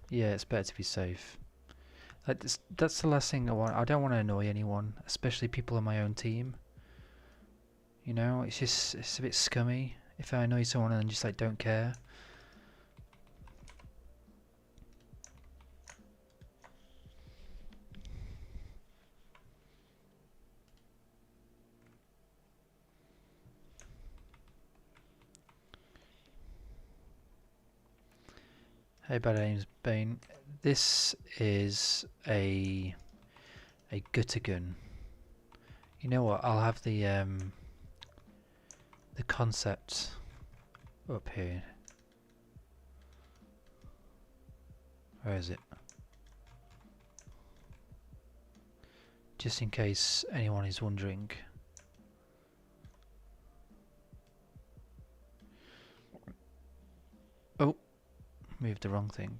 Yeah, it's better to be safe. That's the last thing I want. I don't want to annoy anyone, especially people on my own team. You know, it's a bit scummy if I annoy someone and just like don't care. Hey, Bad Aims Bane. This is a gutter gun. You know what? I'll have the concept up here. Where is it? Just in case anyone is wondering. Oh, moved the wrong thing.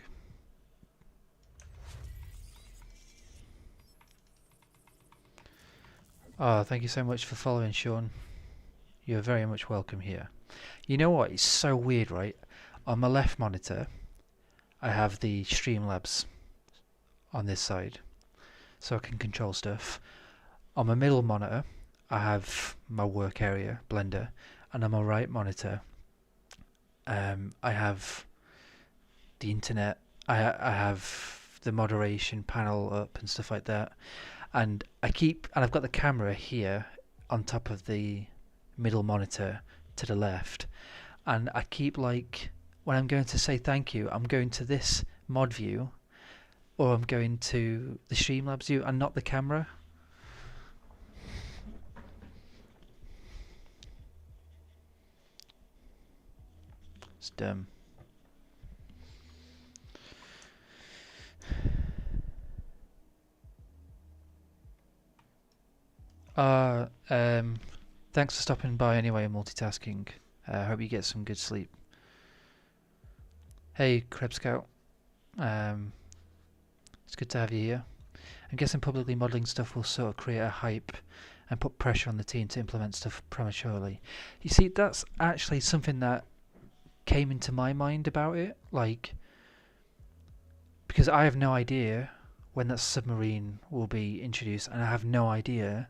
Oh, thank you so much for following, Sean. You're very much welcome here. You know what? It's so weird, right? On my left monitor, I have the Streamlabs on this side, so I can control stuff. On my middle monitor, I have my work area, Blender, and on my right monitor, I have the internet. I have the moderation panel up and stuff like that. And I've got the camera here on top of the middle monitor to the left, and I keep, like, when I'm going to say thank you, I'm going to this mod view, or I'm going to the Streamlabs view and not the camera. It's dumb. Thanks for stopping by anyway, multitasking. Hope you get some good sleep. Hey, Krebs Scout. It's good to have you here. I'm guessing publicly modelling stuff will sort of create a hype and put pressure on the team to implement stuff prematurely. You see, that's actually something that came into my mind about it, like, because I have no idea when that submarine will be introduced, and I have no idea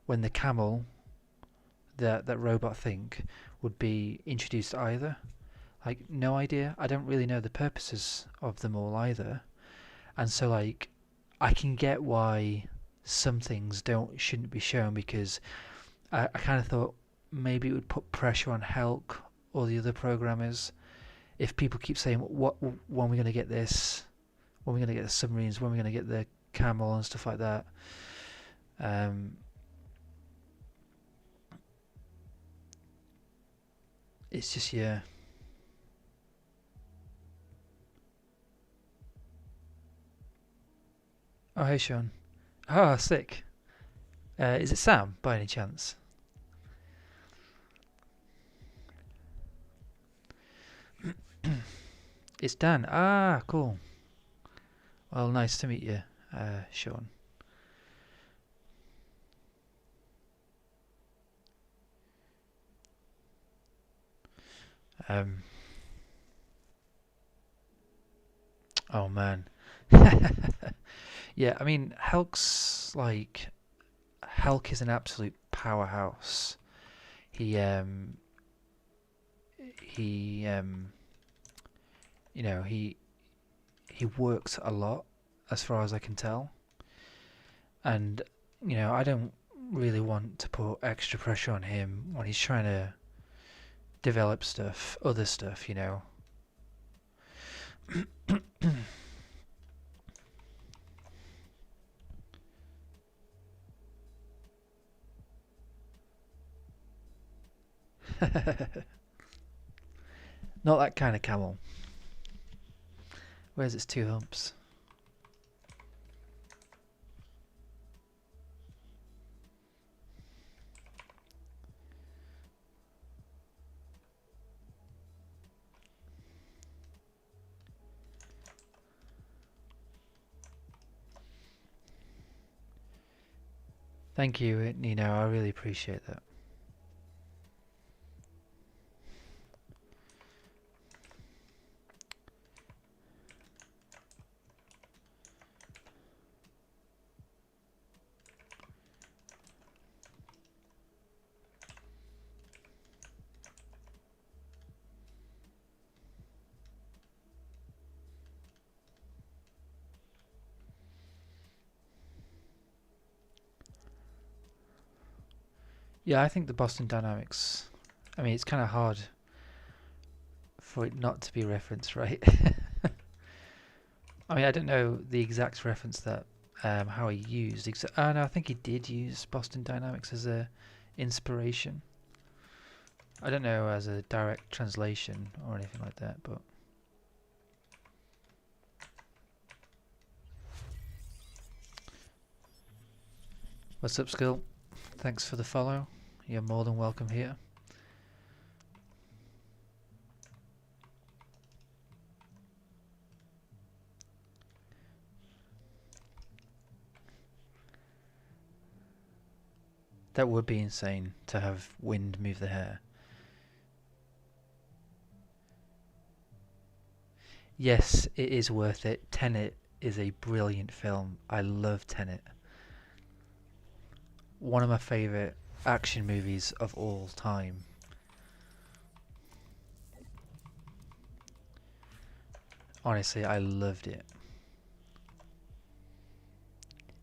when the camel, that robot thing, would be introduced either. Like, no idea. I don't really know the purposes of them all either. And so, like, I can get why some things shouldn't be shown, because I kind of thought maybe it would put pressure on Helk or the other programmers if people keep saying, when are we going to get this? When are we going to get the submarines? When are we going to get the camel and stuff like that? It's just, yeah. Oh, hey, Sean. Oh, sick. Is it Sam, by any chance? It's Dan. Ah, cool. Well, nice to meet you, Sean. Oh, man. Yeah, I mean, Helk is an absolute powerhouse. He works a lot, as far as I can tell. And, I don't really want to put extra pressure on him when he's trying to develop other stuff. Not that kind of camel. Where's its two humps? Thank you, Nino. I really appreciate that. Yeah, I think the Boston Dynamics, I mean, it's kind of hard for it not to be referenced, right? I mean, I don't know the exact reference that how he used. No, I think he did use Boston Dynamics as a inspiration. I don't know as a direct translation or anything like that, but what's up, Skill? Thanks for the follow. You're more than welcome here. That would be insane to have wind move the hair. Yes, it is worth it. Tenet is a brilliant film. I love Tenet. One of my favourite action movies of all time. Honestly, I loved it.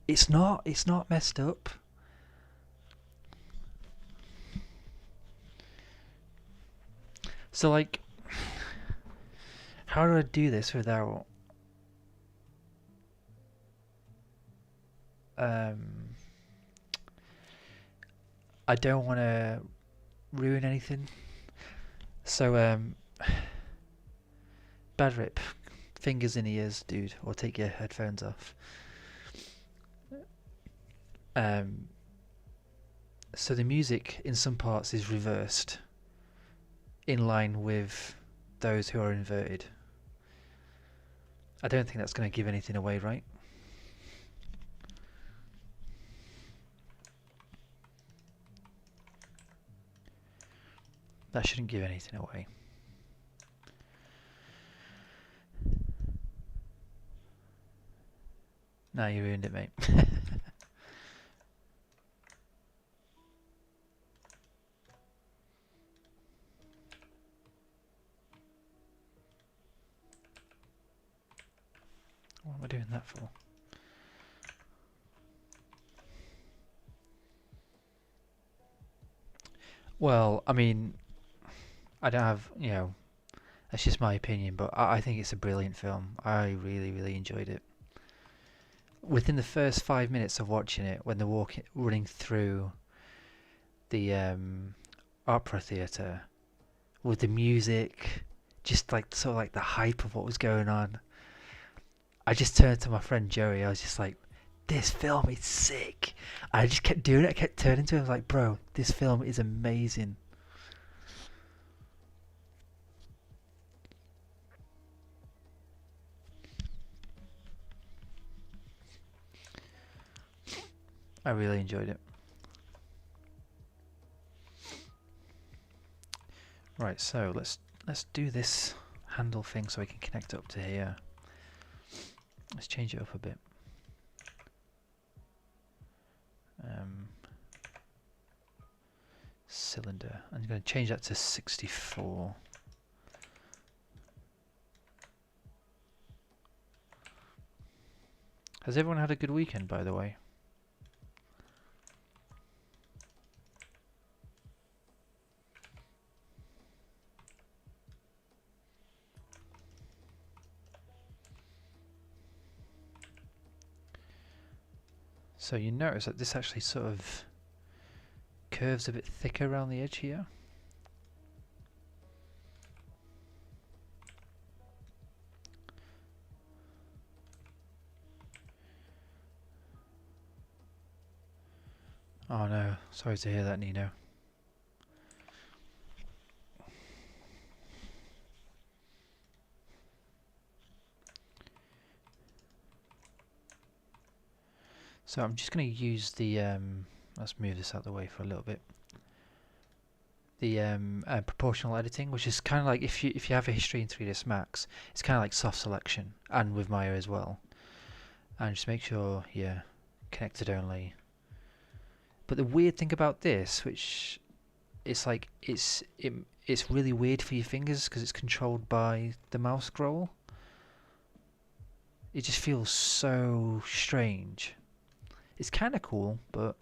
It's not messed up. So, like, how do I do this without I don't want to ruin anything. So, bad rip. Fingers in ears, dude, or take your headphones off. So the music in some parts is reversed in line with those who are inverted. I don't think that's going to give anything away, right? That shouldn't give anything away. No, you ruined it, mate. What am I doing that for? Well, I mean, I don't have, you know, that's just my opinion, but I think it's a brilliant film. I really, really enjoyed it. Within the first 5 minutes of watching it, when they're running through the opera theatre with the music, just like sort of like the hype of what was going on, I just turned to my friend Joey. I was just like, this film is sick. And I just kept doing it. I kept turning to him. I was like, bro, this film is amazing. I really enjoyed it. Right, so let's do this handle thing so we can connect it up to here. Let's change it up a bit. Cylinder. I'm going to change that to 64. Has everyone had a good weekend, by the way? So you notice that this actually sort of curves a bit thicker around the edge here. Oh no, sorry to hear that, Nino. So I'm just going to use the, let's move this out of the way for a little bit. The proportional editing, which is kind of like if you have a history in 3ds Max, it's kind of like soft selection, and with Maya as well. And just make sure, yeah, connected only. But the weird thing about this, which it's like it's really weird for your fingers because it's controlled by the mouse scroll. It just feels so strange. It's kind of cool, but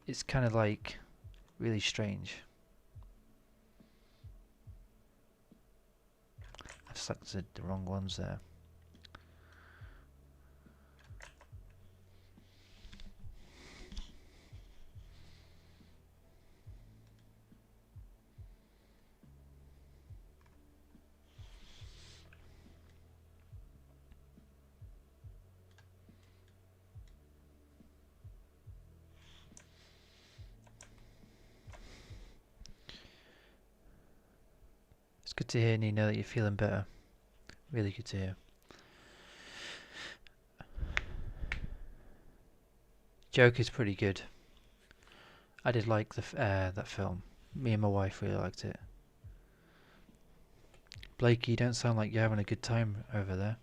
it's kind of like really strange. I've selected the wrong ones there. It's good to hear, Nina, that you're feeling better. Really good to hear. Joker's pretty good. I did like that film. Me and my wife really liked it. Blake, you don't sound like you're having a good time over there.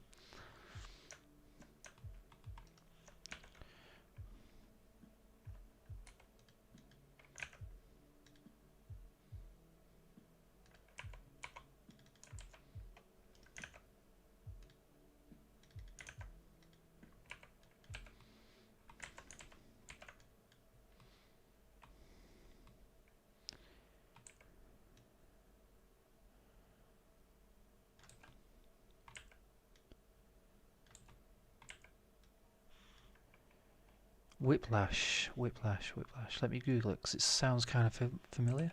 Whiplash, whiplash, whiplash. Let me Google it because it sounds kind of familiar.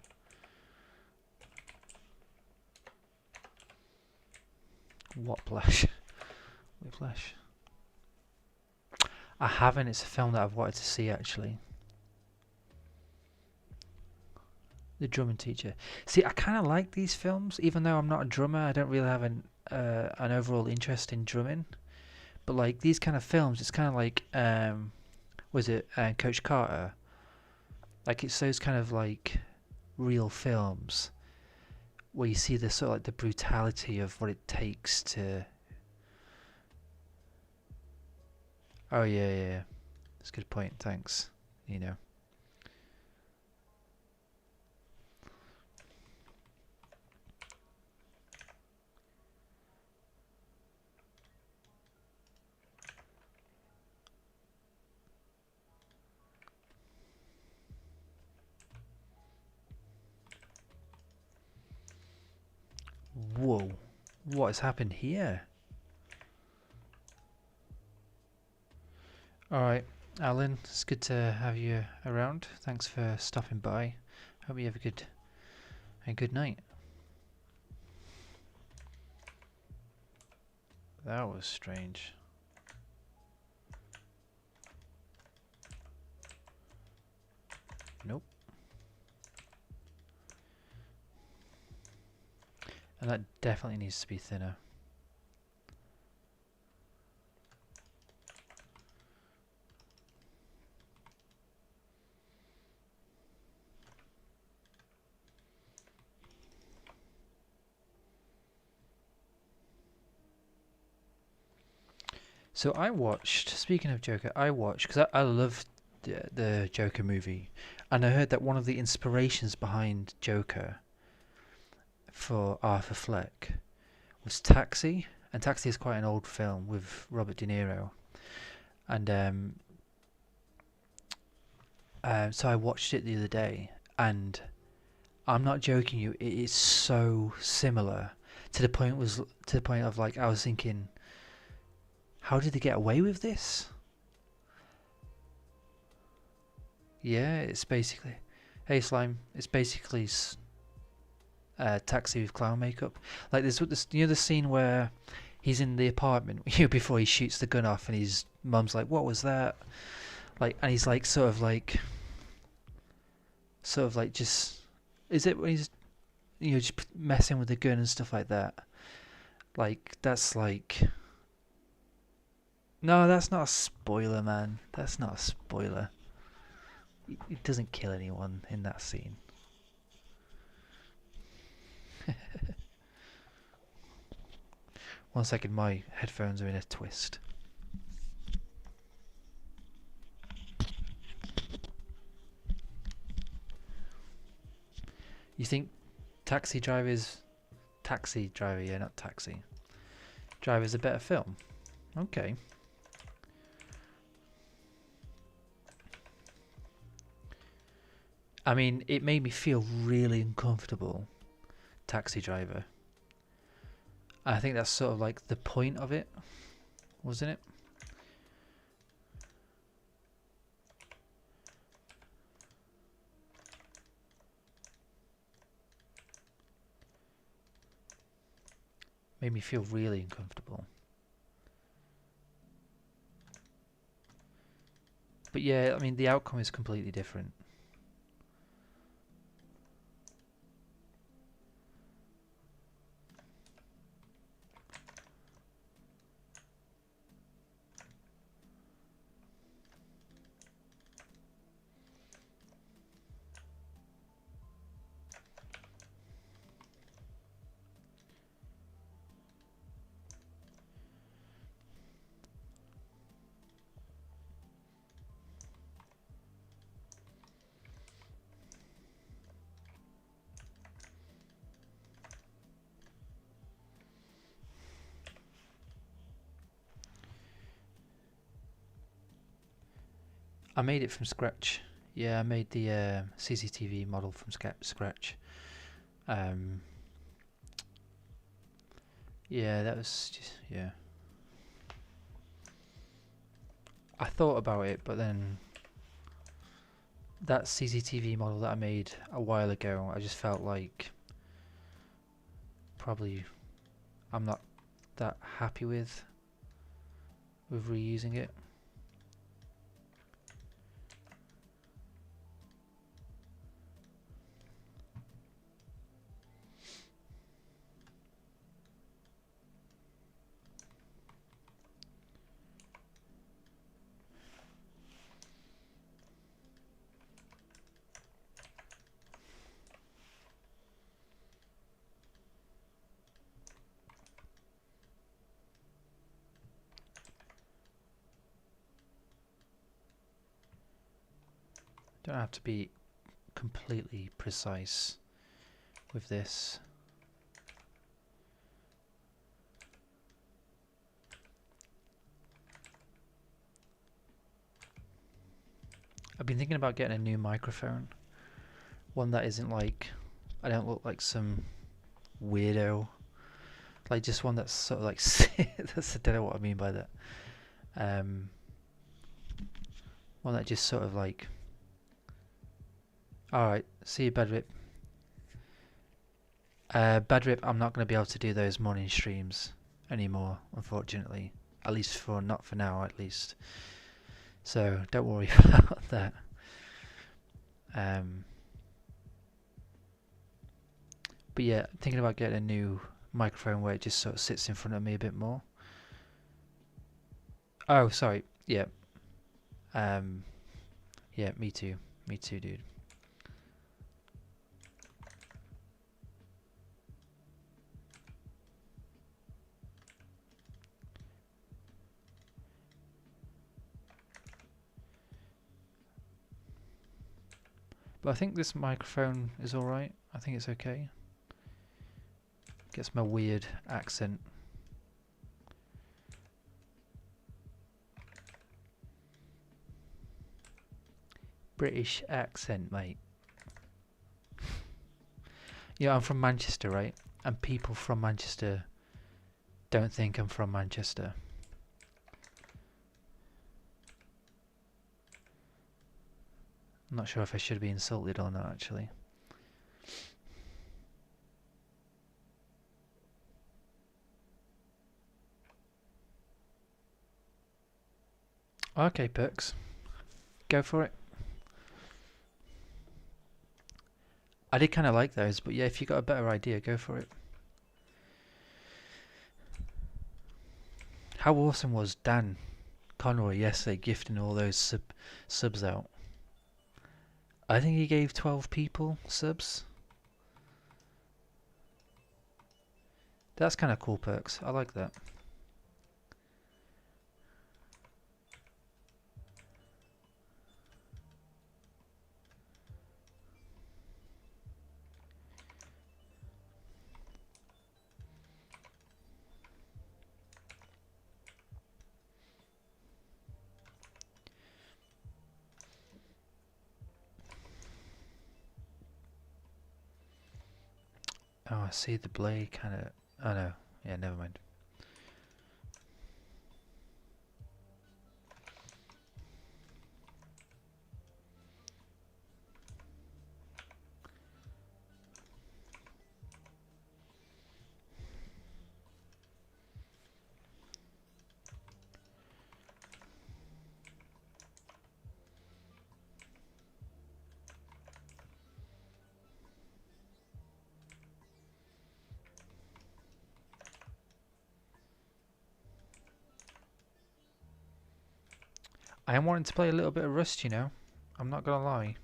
Whiplash, whiplash. I haven't. It's a film that I've wanted to see actually. The Drumming Teacher. See, I kind of like these films, even though I'm not a drummer. I don't really have an overall interest in drumming. But like these kind of films, it's kind of like was it Coach Carter? Like it's those kind of like real films where you see the sort of like the brutality of what it takes to. Oh yeah, that's a good point. Thanks. You know. Whoa, what has happened here? Alright, Alan, it's good to have you around. Thanks for stopping by. Hope you have a good night. That was strange. Nope. And that definitely needs to be thinner. So I watched, speaking of Joker, because I love the Joker movie, and I heard that one of the inspirations behind Joker for Arthur Fleck was Taxi, and Taxi is quite an old film with Robert De Niro, and so I watched it the other day, and I'm not joking you, it is so similar to the point of like I was thinking, how did they get away with this? Yeah, it's basically, hey Slime, it's basically Taxi with clown makeup. Like there's this, you know, the scene where he's in the apartment before he shoots the gun off, and his mum's like, "What was that?" Like, and he's like, sort of like, just, is it when he's, just messing with the gun and stuff like that? Like that's like, no, that's not a spoiler, man. That's not a spoiler. It doesn't kill anyone in that scene. One second, my headphones are in a twist. You think Taxi Driver, yeah, not Taxi. Driver's a better film? Okay. I mean, it made me feel really uncomfortable, Taxi Driver. I think that's sort of like the point of it, wasn't it? Made me feel really uncomfortable. But yeah, I mean, the outcome is completely different. I made it from scratch. Yeah, I made the CCTV model from scratch. Yeah, that was just, yeah. I thought about it, but then that CCTV model that I made a while ago, I just felt like probably I'm not that happy with reusing it. Don't have to be completely precise with this. I've been thinking about getting a new microphone. One that isn't like, I don't look like some weirdo. Like just one that's sort of like, I don't know what I mean by that. One that just sort of like, alright, see you Badrip. Badrip, I'm not going to be able to do those morning streams anymore, unfortunately. At least not for now, at least. So don't worry about that. But yeah, thinking about getting a new microphone where it just sort of sits in front of me a bit more. Oh, sorry. Yeah. Yeah, me too. Me too, dude. But I think this microphone is alright. I think it's okay. Gets my weird accent. British accent, mate. Yeah, I'm from Manchester, right? And people from Manchester don't think I'm from Manchester. I'm not sure if I should be insulted or not, actually. Okay, Perks. Go for it. I did kind of like those, but yeah, if you got a better idea, go for it. How awesome was Dan Conroy yesterday gifting all those subs out? I think he gave 12 people subs. That's kind of cool, Perks. I like that. Oh, I see the blade kind of... Oh no, yeah, never mind. I am wanting to play a little bit of Rust, you know. I'm not gonna lie.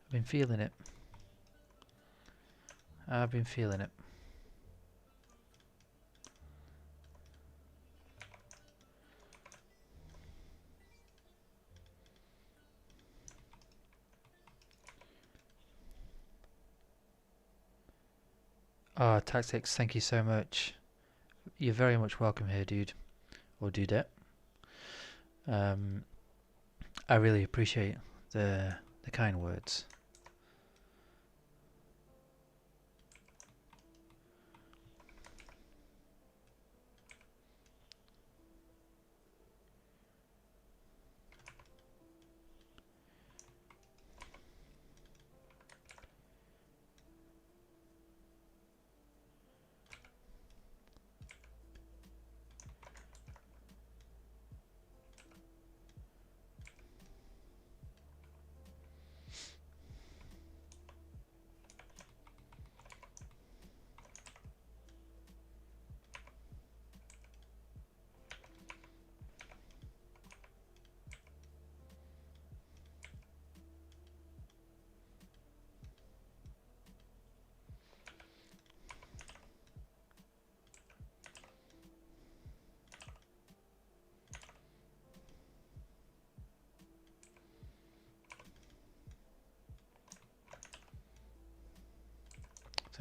I've been feeling it. I've been feeling it. Ah, Tactics, thank you so much. You're very much welcome here, dude. Or dudette. I really appreciate the kind words.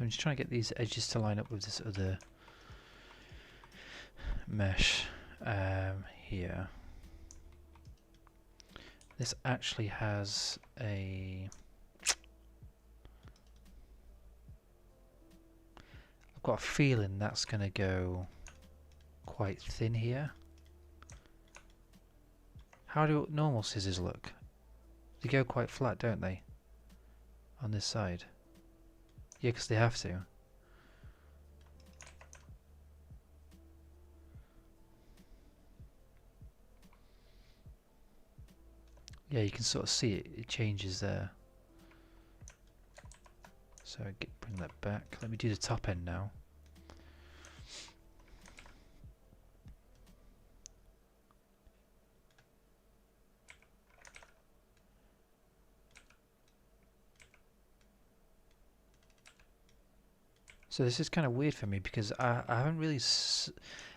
So I'm just trying to get these edges to line up with this other mesh here. This actually has a... I've got a feeling that's going to go quite thin here. How do normal scissors look? They go quite flat, don't they? On this side. Yeah, because they have to. Yeah, you can sort of see it changes there. So bring that back. Let me do the top end now. So this is kind of weird for me because I haven't really...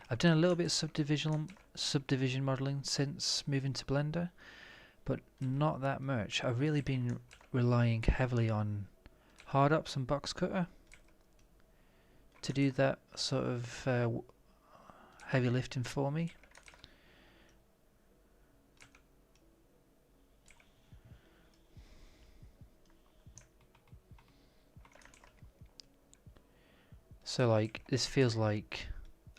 I've done a little bit of subdivision modeling since moving to Blender, but not that much. I've really been relying heavily on hard ups and box cutter to do that sort of heavy lifting for me. So like this feels like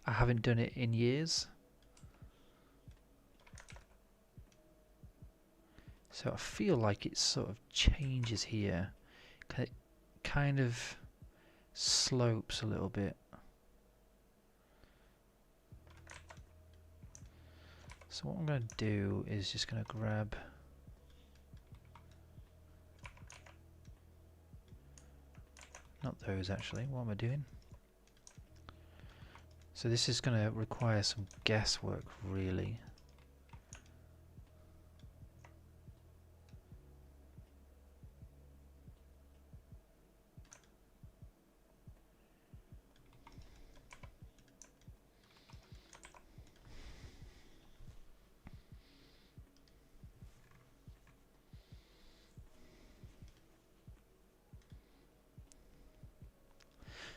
I haven't done it in years. So I feel like it sort of changes here. It kind of slopes a little bit. So what I'm going to do is just going to grab not those actually, what am I doing? So this is going to require some guesswork really.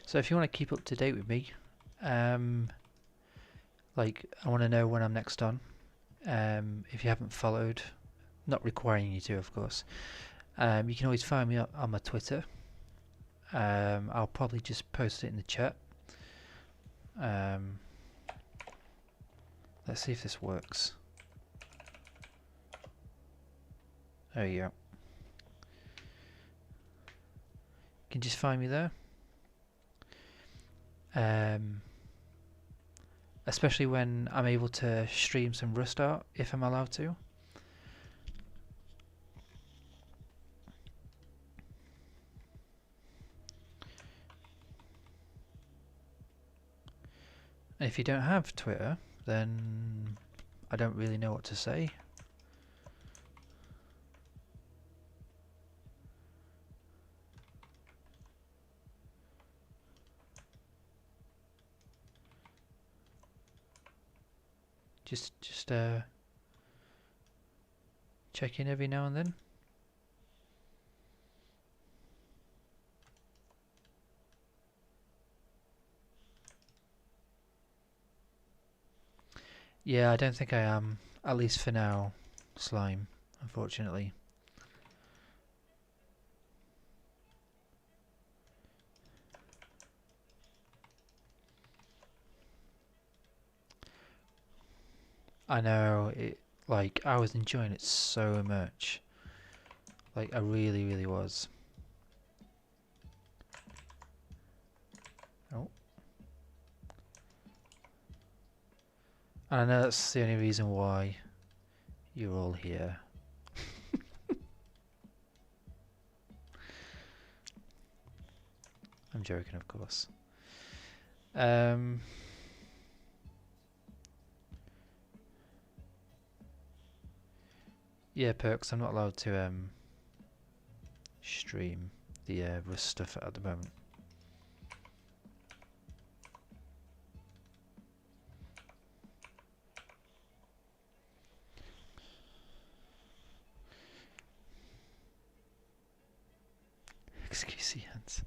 So if you want to keep up to date with me, like I want to know when I'm next on. If you haven't followed, not requiring you to, of course, you can always find me on my Twitter. I'll probably just post it in the chat. Let's see if this works. There you go. You can just find me there. Especially when I'm able to stream some Rust art, if I'm allowed to. And if you don't have Twitter, then I don't really know what to say. Just check in every now and then. Yeah, I don't think I am, at least for now, Slime, unfortunately. I know, like, I was enjoying it so much. Like, I really, really was. Oh. And I know that's the only reason why you're all here. I'm joking, of course. Yeah, Perks, I'm not allowed to stream the Rust stuff at the moment. Excuse the hands.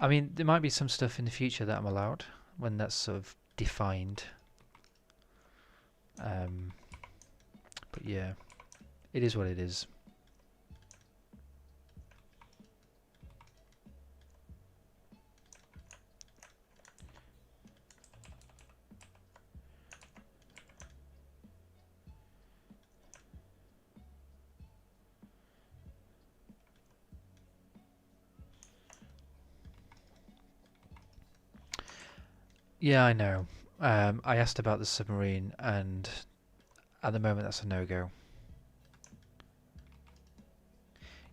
I mean, there might be some stuff in the future that I'm allowed when that's sort of defined. But yeah, it is what it is. Yeah, I know. I asked about the submarine, and at the moment that's a no-go.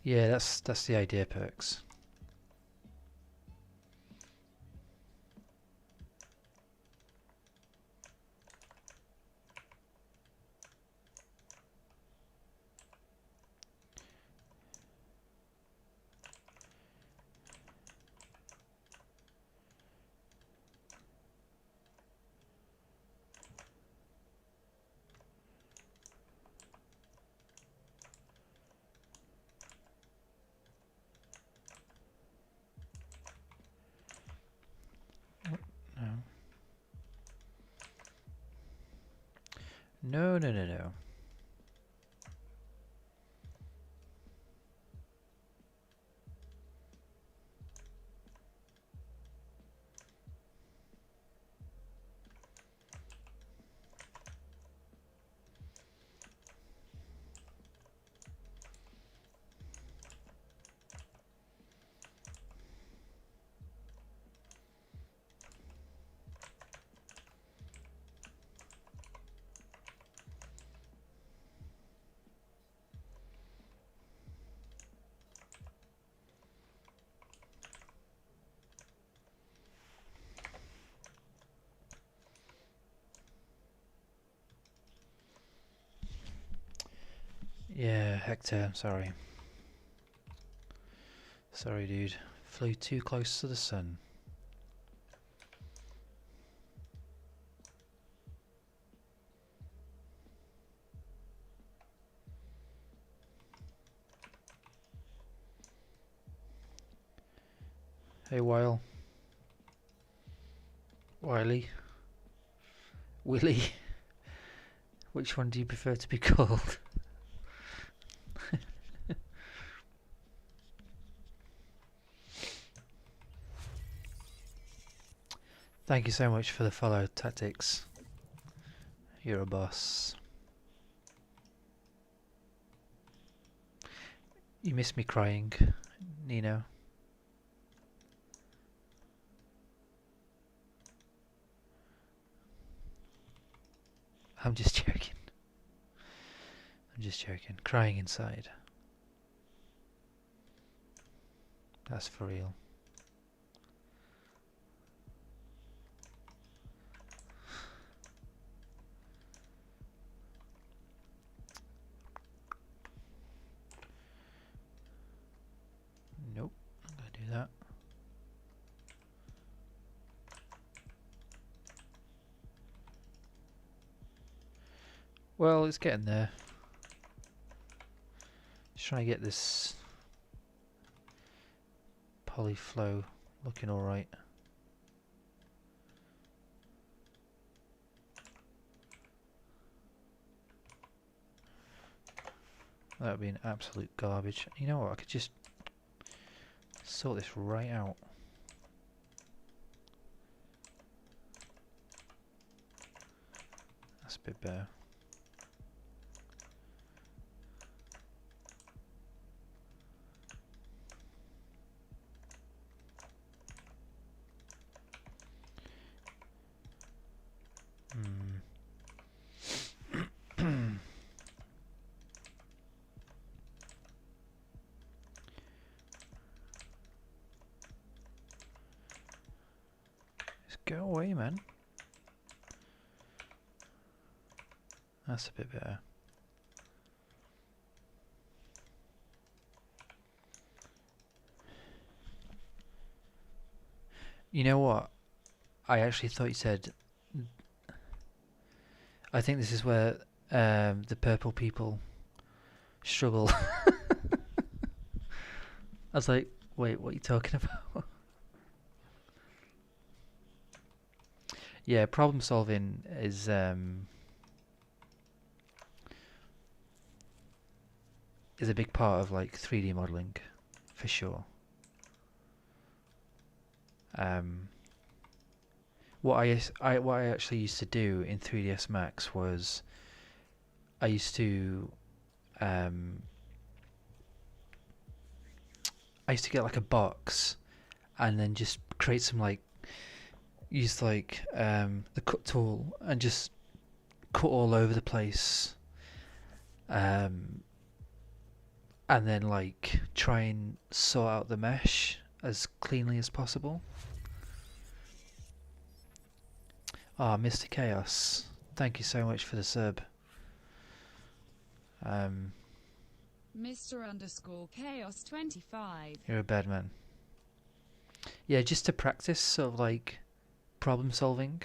Yeah, that's the idea, Perks. No. No, no, no, no. Yeah, Hector, sorry. Sorry, dude. Flew too close to the sun. Hey, Wile. Wiley. Willy. Which one do you prefer to be called? Thank you so much for the follow, Tactics. You're a boss. You miss me crying, Nino. I'm just joking. I'm just joking. Crying inside. That's for real. Nope, I'm gonna do that. Well, it's getting there. Just trying to get this polyflow looking alright. That would be an absolute garbage. You know what, I could just sort this right out. That's a bit better. Just go away, man. That's a bit better. You know what? I actually thought you said... I think this is where the purple people struggle. I was like, wait, what are you talking about? Yeah, problem solving is a big part of like 3D modeling, for sure. What I actually used to do in 3ds Max was I used to get like a box and then just create some like use like the cut tool and just cut all over the place, and then like try and sort out the mesh as cleanly as possible. Mr. Chaos, thank you so much for the sub. Mr_Chaos25. You're a bad man. Yeah, just to practice sort of like problem solving.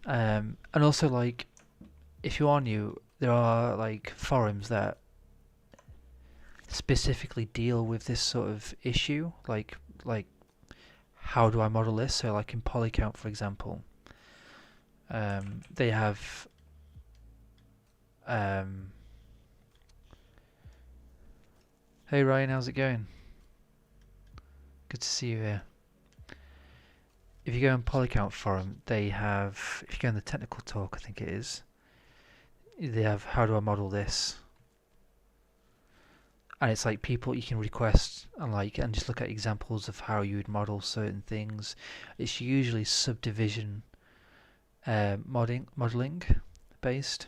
And also like if you are new, there are like forums that specifically deal with this sort of issue, like how do I model this? So like in Polycount, for example, they have hey Ryan, how's it going? Good to see you here. If you go on Polycount forum, they have, if you go in the technical talk, I think it is, they have how do I model this? And it's like people you can request and just look at examples of how you would model certain things. It's usually subdivision modeling based,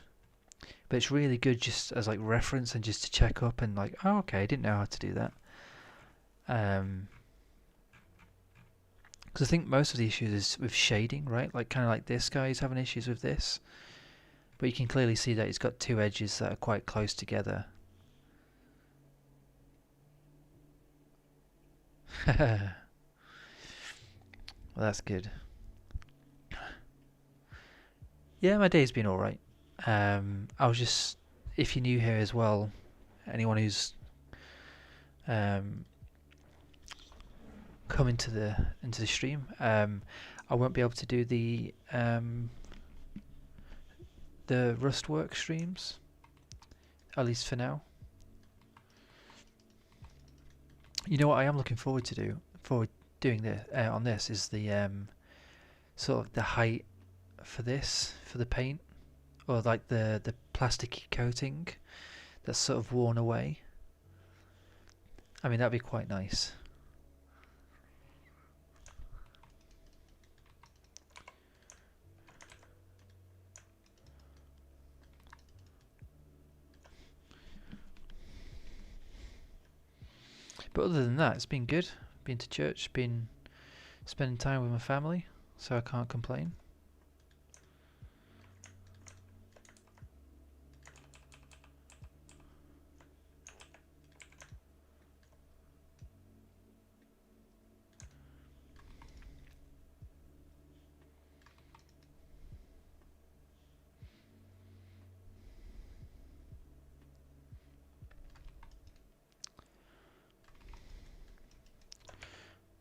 but it's really good just as like reference and just to check up and like, oh okay, I didn't know how to do that. Because I think most of the issues is with shading, right? Like kind of like this guy is having issues with this, but you can clearly see that he's got two edges that are quite close together. Well, that's good. Yeah, my day's been alright. I was just, if you're new here as well, anyone who's come into the stream, I won't be able to do the Rustwork streams, at least for now. You know what I am looking forward to doing this on this is the sort of the height for this, for the paint, or like the plasticky coating that's sort of worn away. I mean, that'd be quite nice. But other than that, it's been good. Been to church, been spending time with my family, so I can't complain.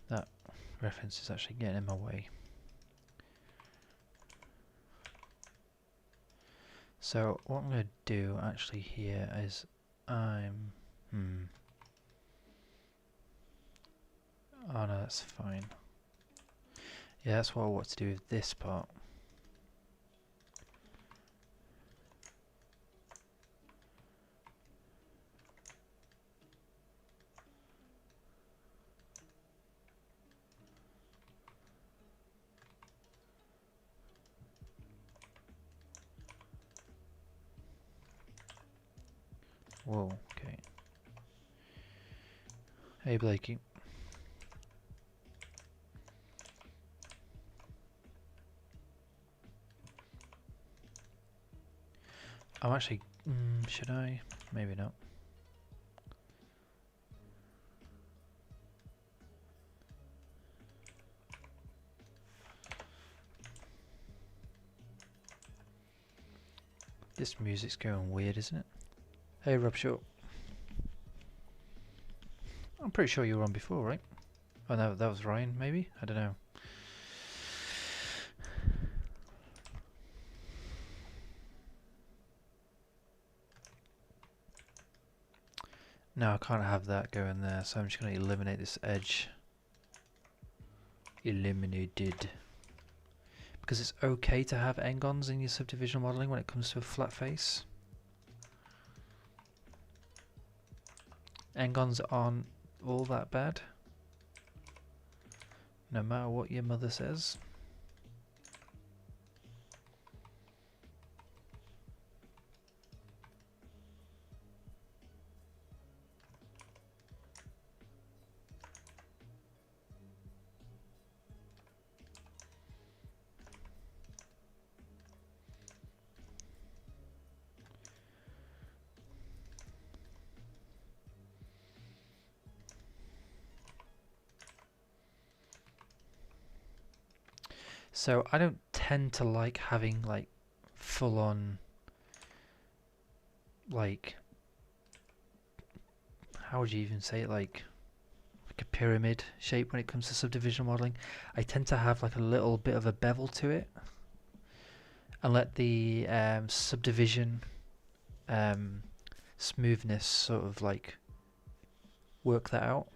That reference is actually getting in my way. So what I'm going to do actually here is oh no, that's fine. Yeah, that's what I want to do with this part. Whoa, okay. Hey Blakey. I'm actually, should I? Maybe not. This music's going weird, isn't it? Hey Rob Shaw. I'm pretty sure you were on before, right? Oh no, that was Ryan, maybe? I don't know. No, I can't have that going there, so I'm just going to eliminate this edge. Eliminated. Because it's okay to have n-gons in your subdivision modelling when it comes to a flat face. N-gons aren't all that bad, no matter what your mother says. So I don't tend to like having like full on like, how would you even say it, like a pyramid shape when it comes to subdivision modeling. I tend to have like a little bit of a bevel to it and let the subdivision smoothness sort of like work that out.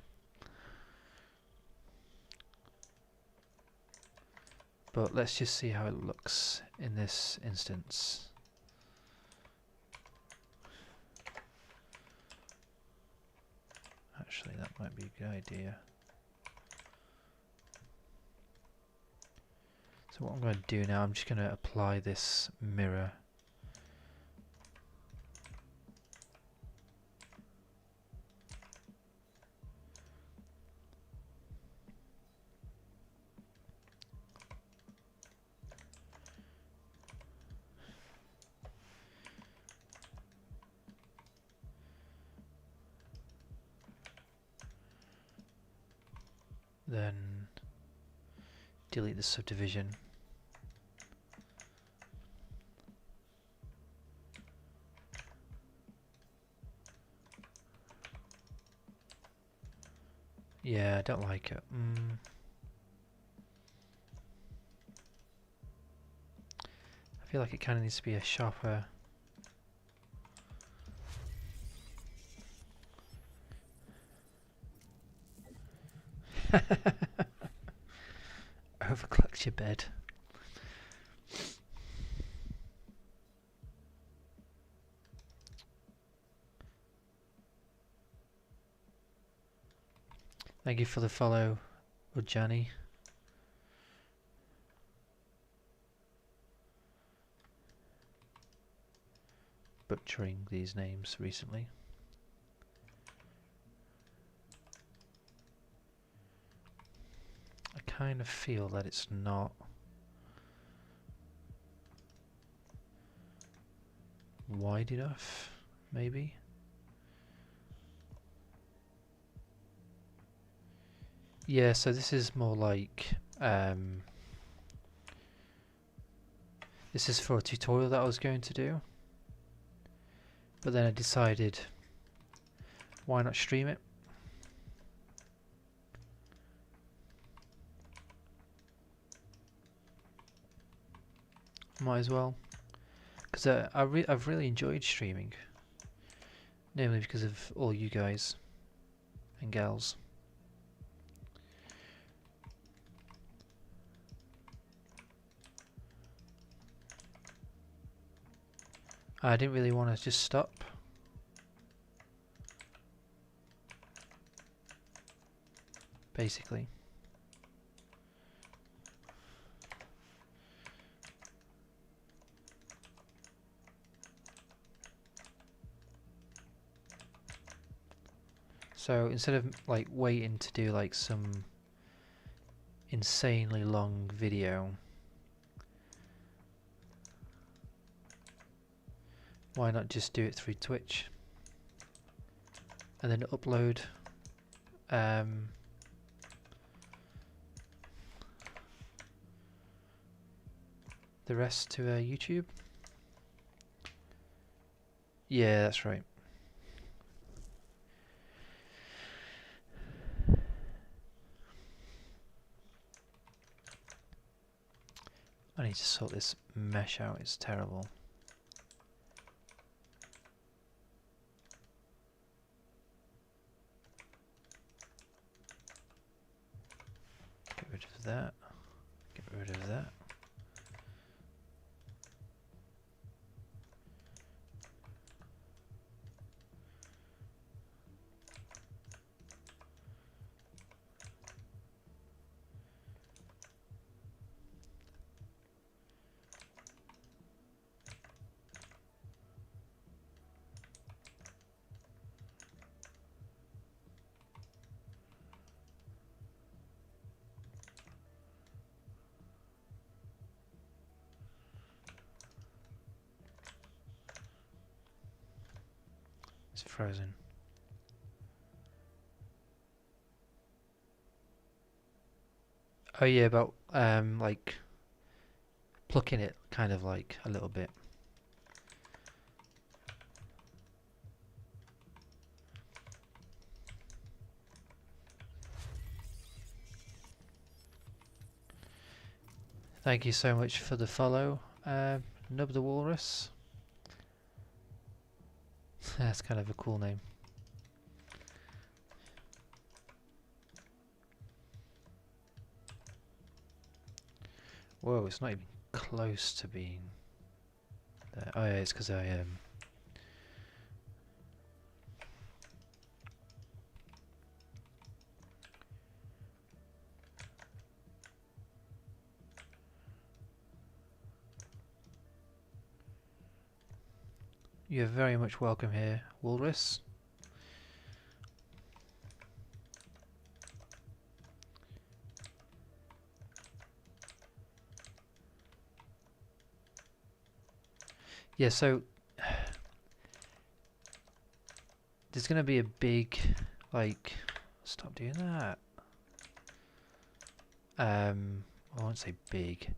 But let's just see how it looks in this instance. Actually, that might be a good idea. So what I'm going to do now, I'm just going to apply this mirror. Then delete the subdivision. Yeah, I don't like it. I feel like it kind of needs to be a sharper. Overclocked your bed. Thank you for the follow, Ujani. Butchering these names recently. I kind of feel that it's not wide enough, maybe. Yeah, so this is more like this is for a tutorial that I was going to do, but then I decided why not stream it. Might as well, because I've really enjoyed streaming, namely because of all you guys and gals. I didn't really want to just stop. Basically. So instead of like waiting to do like some insanely long video, why not just do it through Twitch and then upload the rest to YouTube? Yeah, that's right. I need to sort this mesh out, it's terrible. that. Get rid of that. It's frozen. Oh yeah, about like plucking it kind of like a little bit. Thank you so much for the follow, Nub the Walrus. That's kind of a cool name. Whoa, it's not even close to being there. Oh yeah, it's because I You're very much welcome here, Walrus. Yeah, so there's going to be a big, like, stop doing that. I won't say big,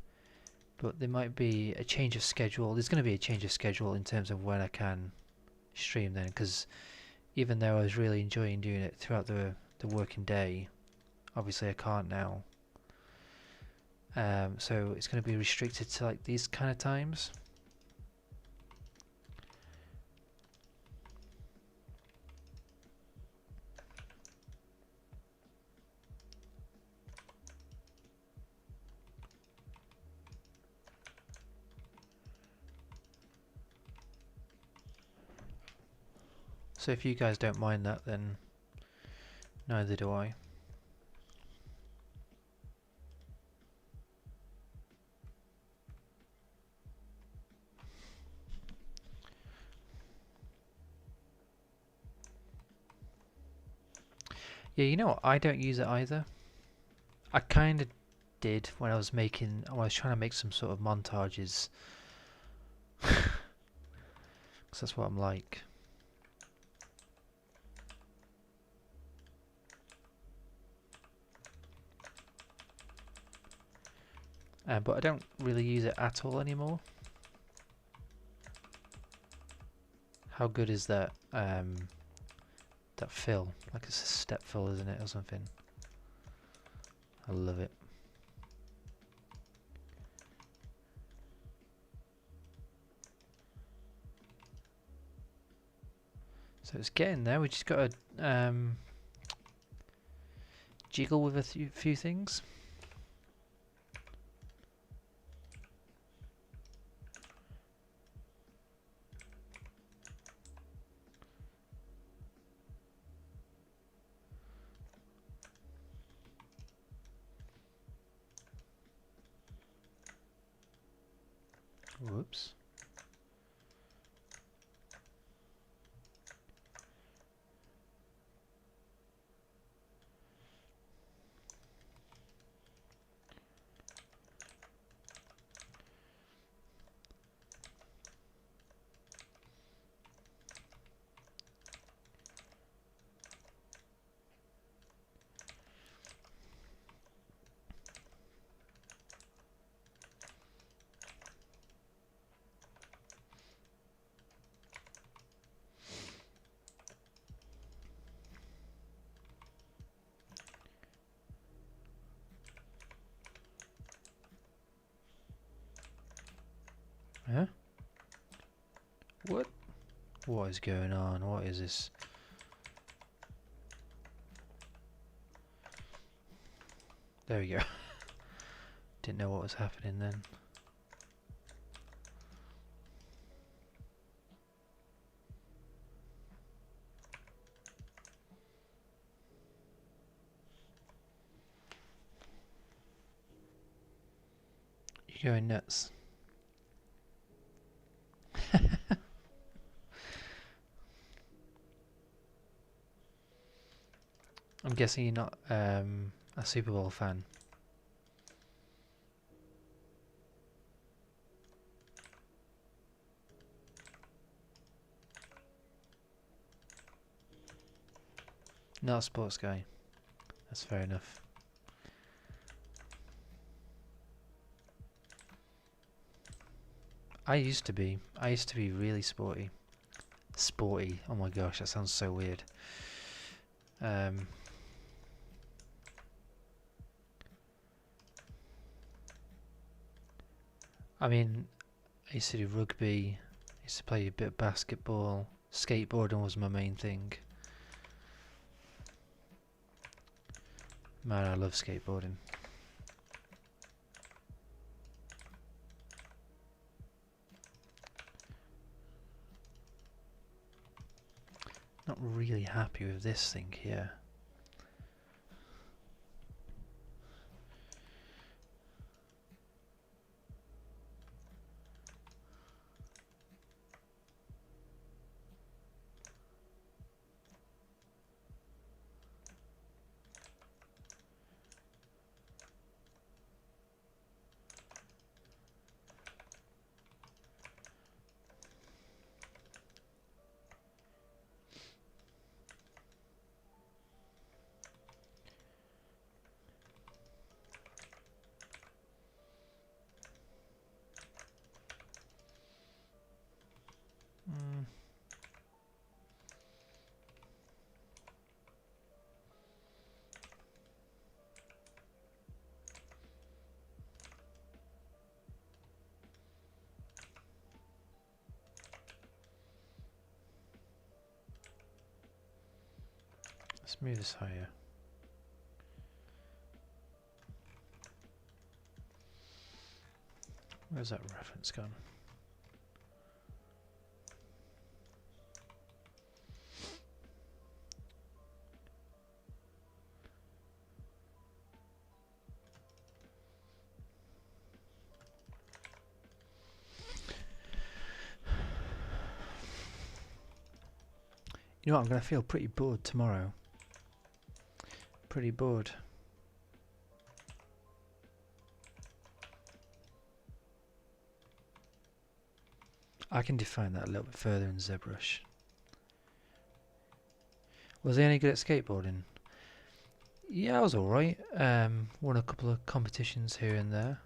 but there might be a change of schedule. There's going to be a change of schedule in terms of when I can stream then, because even though I was really enjoying doing it throughout the working day, obviously I can't now. So it's going to be restricted to like these kind of times. So if you guys don't mind that, then neither do I. Yeah, you know what? I don't use it either. I kind of did when I was trying to make some sort of montages. Because that's what I'm like. But I don't really use it at all anymore. How good is that? That fill, like it's a step fill, isn't it, or something? I love it. So it's getting there. We just got to jiggle with a few things. Whoops. Huh? What? What is going on? What is this? There we go. Didn't know what was happening then. You're going nuts. I'm guessing you're not a Super Bowl fan. Not a sports guy. That's fair enough. I used to be really sporty. Sporty. Oh my gosh, that sounds so weird. I mean, I used to do rugby, I used to play a bit of basketball, skateboarding was my main thing. Man, I love skateboarding. Not really happy with this thing here. Let's move this higher. Where's that reference gone? You know what, I'm going to feel pretty bored tomorrow. Pretty bored. I can define that a little bit further in Zbrush. Was he any good at skateboarding? Yeah, I was alright. Won a couple of competitions here and there.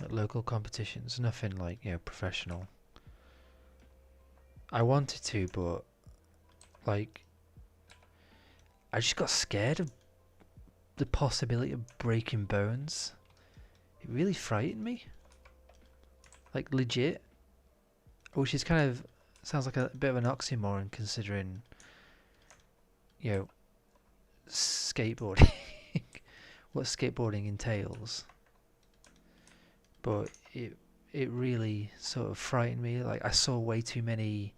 Like local competitions, nothing like, you know, professional. I wanted to, but like I just got scared of the possibility of breaking bones. It really frightened me. Like legit. Which is kind of sounds like a bit of an oxymoron considering, you know, skateboarding. What skateboarding entails. But it really sort of frightened me. Like I saw way too many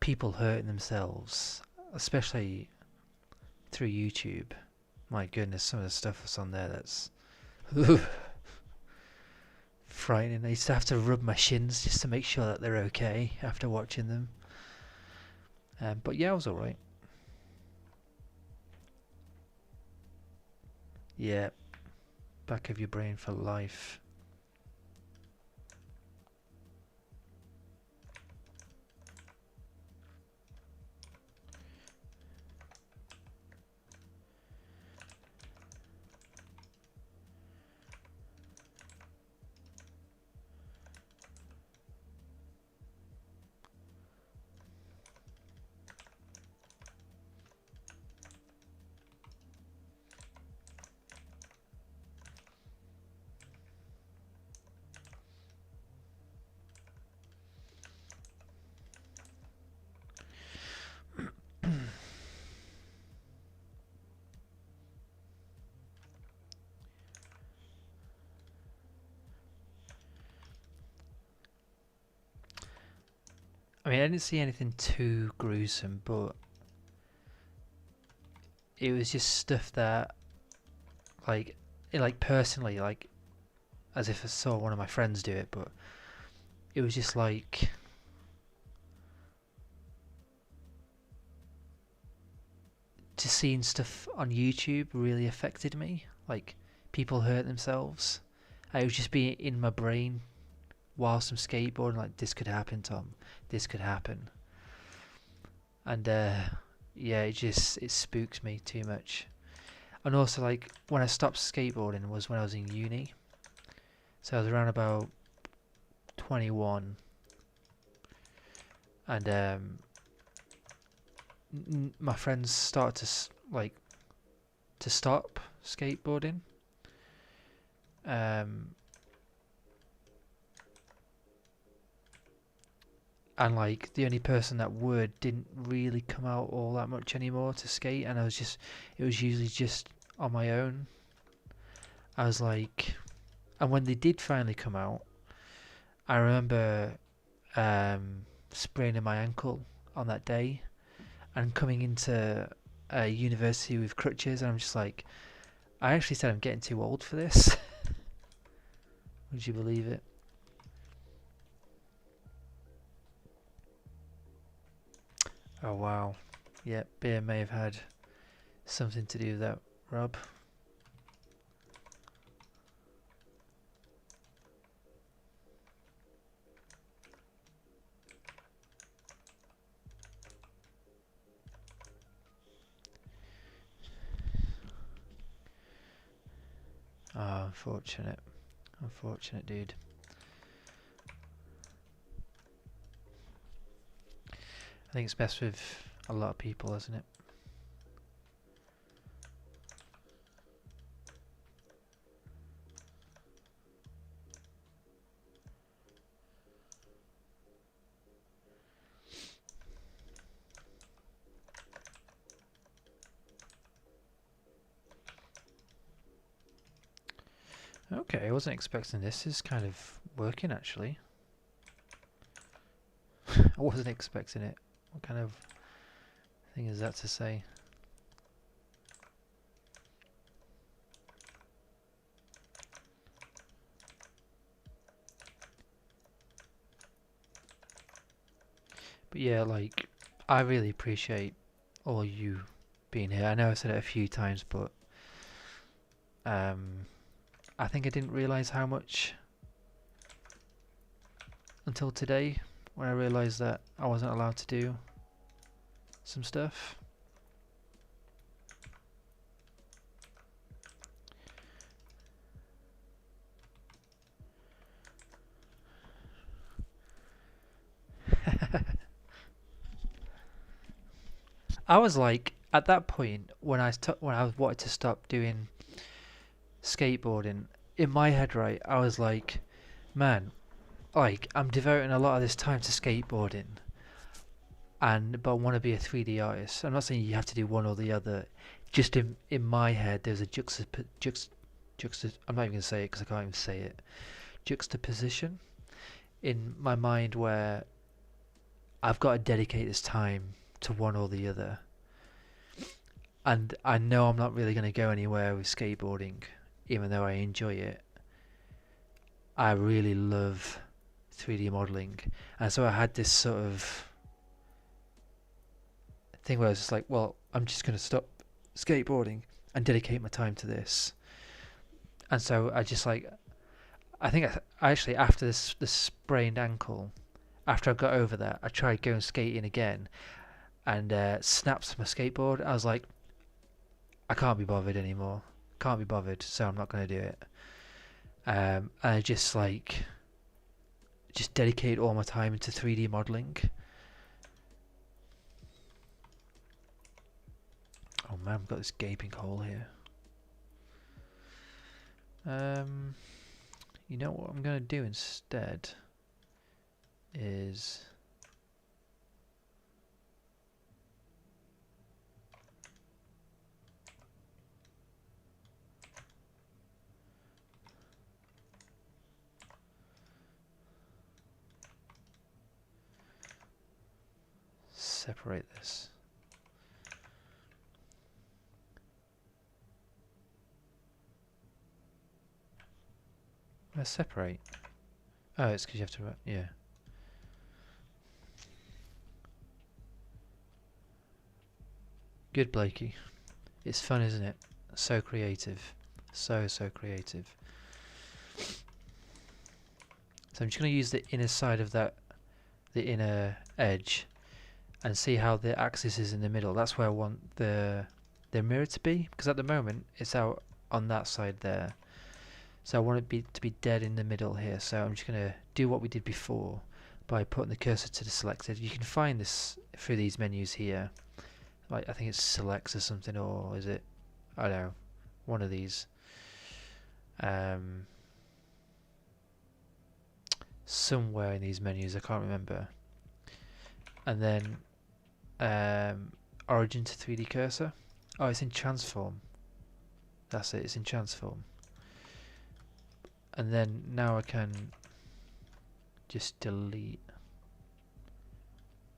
people hurting themselves, especially through YouTube. My goodness, some of the stuff that's on there that's frightening. I used to have to rub my shins just to make sure that they're okay after watching them. But yeah, I was alright. Yeah, back of your brain for life. I mean, I didn't see anything too gruesome, but it was just stuff that, like, personally, like, as if I saw one of my friends do it, but it was just like, just seeing stuff on YouTube really affected me. Like, people hurt themselves. It was just being in my brain whilst I'm skateboarding, like, this could happen, Tom. This could happen. And, yeah, it spooks me too much. And also, like, when I stopped skateboarding was when I was in uni. So I was around about 21. And, my friends started to stop skateboarding. And like the only person that didn't really come out all that much anymore to skate, and it was usually just on my own. I was like, and when they did finally come out, I remember spraining my ankle on that day and coming into a university with crutches, and I'm just like, I actually said I'm getting too old for this. Would you believe it? Oh wow. Yeah, beer may have had something to do with that, Rob. Oh, unfortunate. Unfortunate, dude. I think it's best with a lot of people, isn't it? Okay, I wasn't expecting this. This is kind of working, actually. I wasn't expecting it. What kind of thing is that to say? But yeah, like, I really appreciate all you being here. I know I said it a few times, but I think I didn't realise how much until today, when I realised that I wasn't allowed to do some stuff. I was like, at that point, when I wanted to stop doing skateboarding, in my head, right, I was like, man, like, I'm devoting a lot of this time to skateboarding, but I want to be a 3D artist. I'm not saying you have to do one or the other. Just in my head, there's a I'm not even gonna say it because I can't even say it. Juxtaposition in my mind where I've got to dedicate this time to one or the other. And I know I'm not really going to go anywhere with skateboarding, even though I enjoy it. I really love 3D modeling. And so I had this sort of thing where I was just like, well, I'm just going to stop skateboarding and dedicate my time to this. And so I just like, I think I actually, after this sprained ankle, after I got over that, I tried going skating again and snapped my skateboard. I was like, I can't be bothered anymore. Can't be bothered, so I'm not going to do it. And I just dedicate all my time into 3D modeling. Oh man, I've got this gaping hole here. You know what I'm going to do instead is separate this. Let's separate. Oh, it's because you have to, yeah. Good, Blakey. It's fun, isn't it? So creative. So creative. So I'm just going to use the inner side of that, the inner edge, and see how the axis is in the middle. That's where I want the mirror to be, because at the moment it's out on that side there. So I want it to be dead in the middle here. So I'm just going to do what we did before by putting the cursor to the selected. You can find this through these menus here. Like, I think it's selects or something, or is it, I don't know, one of these. Somewhere in these menus, I can't remember. And then origin to 3D cursor. Oh, it's in transform. That's it, it's in transform. And then now I can just delete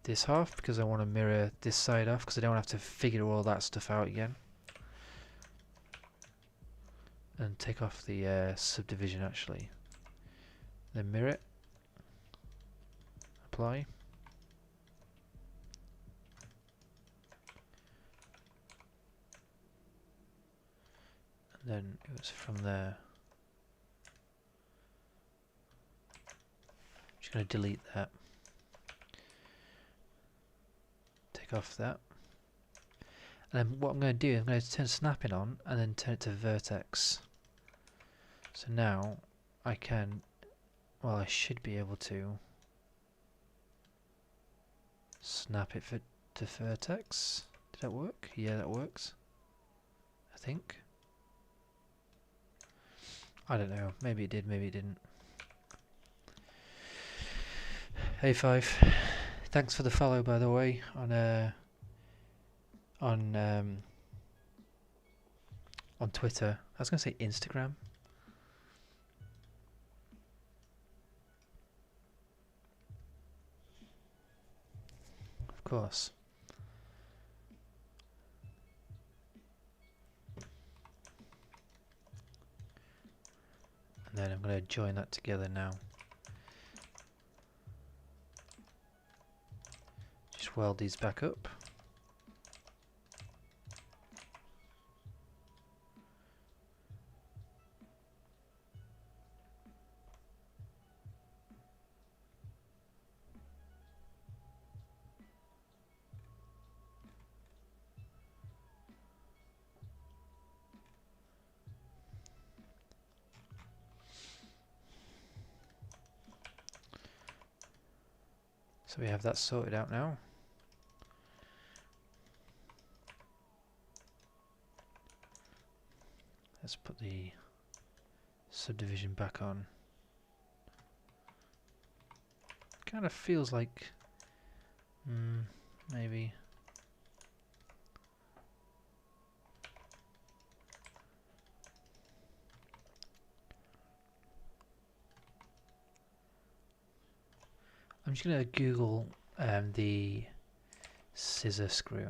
this half because I want to mirror this side off, because I don't have to figure all that stuff out again. And take off the subdivision actually. Then mirror it. Apply. And then it was from there. Just going to delete that. Take off that. And then what I'm going to do, I'm going to turn snapping on and then turn it to vertex. So now I can, well, I should be able to snap it to vertex. Did that work? Yeah, that works. I think. I don't know. Maybe it did, maybe it didn't. Hey Five, thanks for the follow, by the way, on Twitter. I was going to say Instagram. Of course. And then I'm going to join that together now. Just weld these back up. So we have that sorted out now. Let's put the subdivision back on. Kind of feels like maybe I'm just going to Google the scissor screw,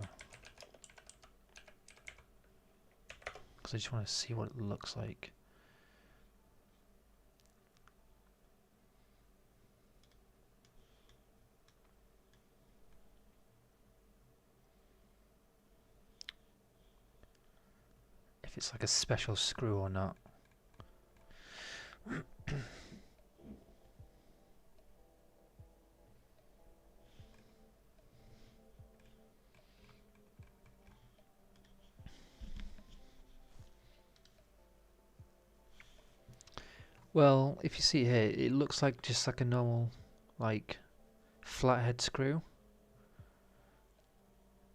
because I just want to see what it looks like. If it's like a special screw or not. Well, if you see here, it looks like just like a normal, like, flathead screw.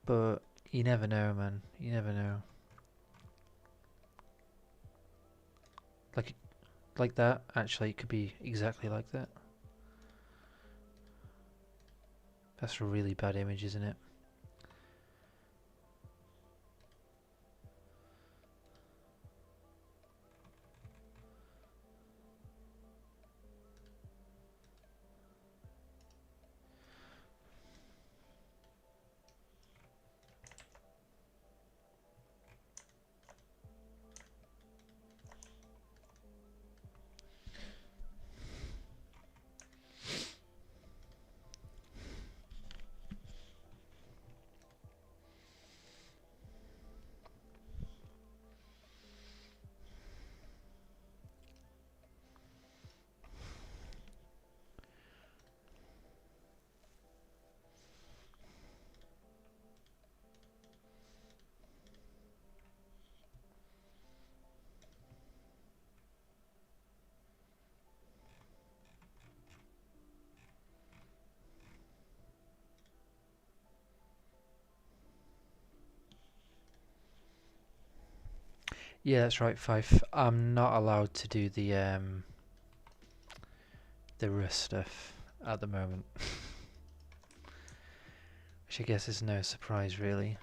But you never know, man. You never know. Like that, actually, it could be exactly like that. That's a really bad image, isn't it? Yeah, that's right, Fife. I'm not allowed to do the Rust stuff at the moment. Which I guess is no surprise really.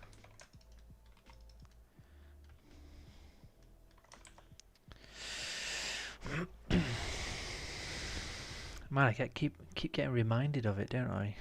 Man, I keep getting reminded of it, don't I?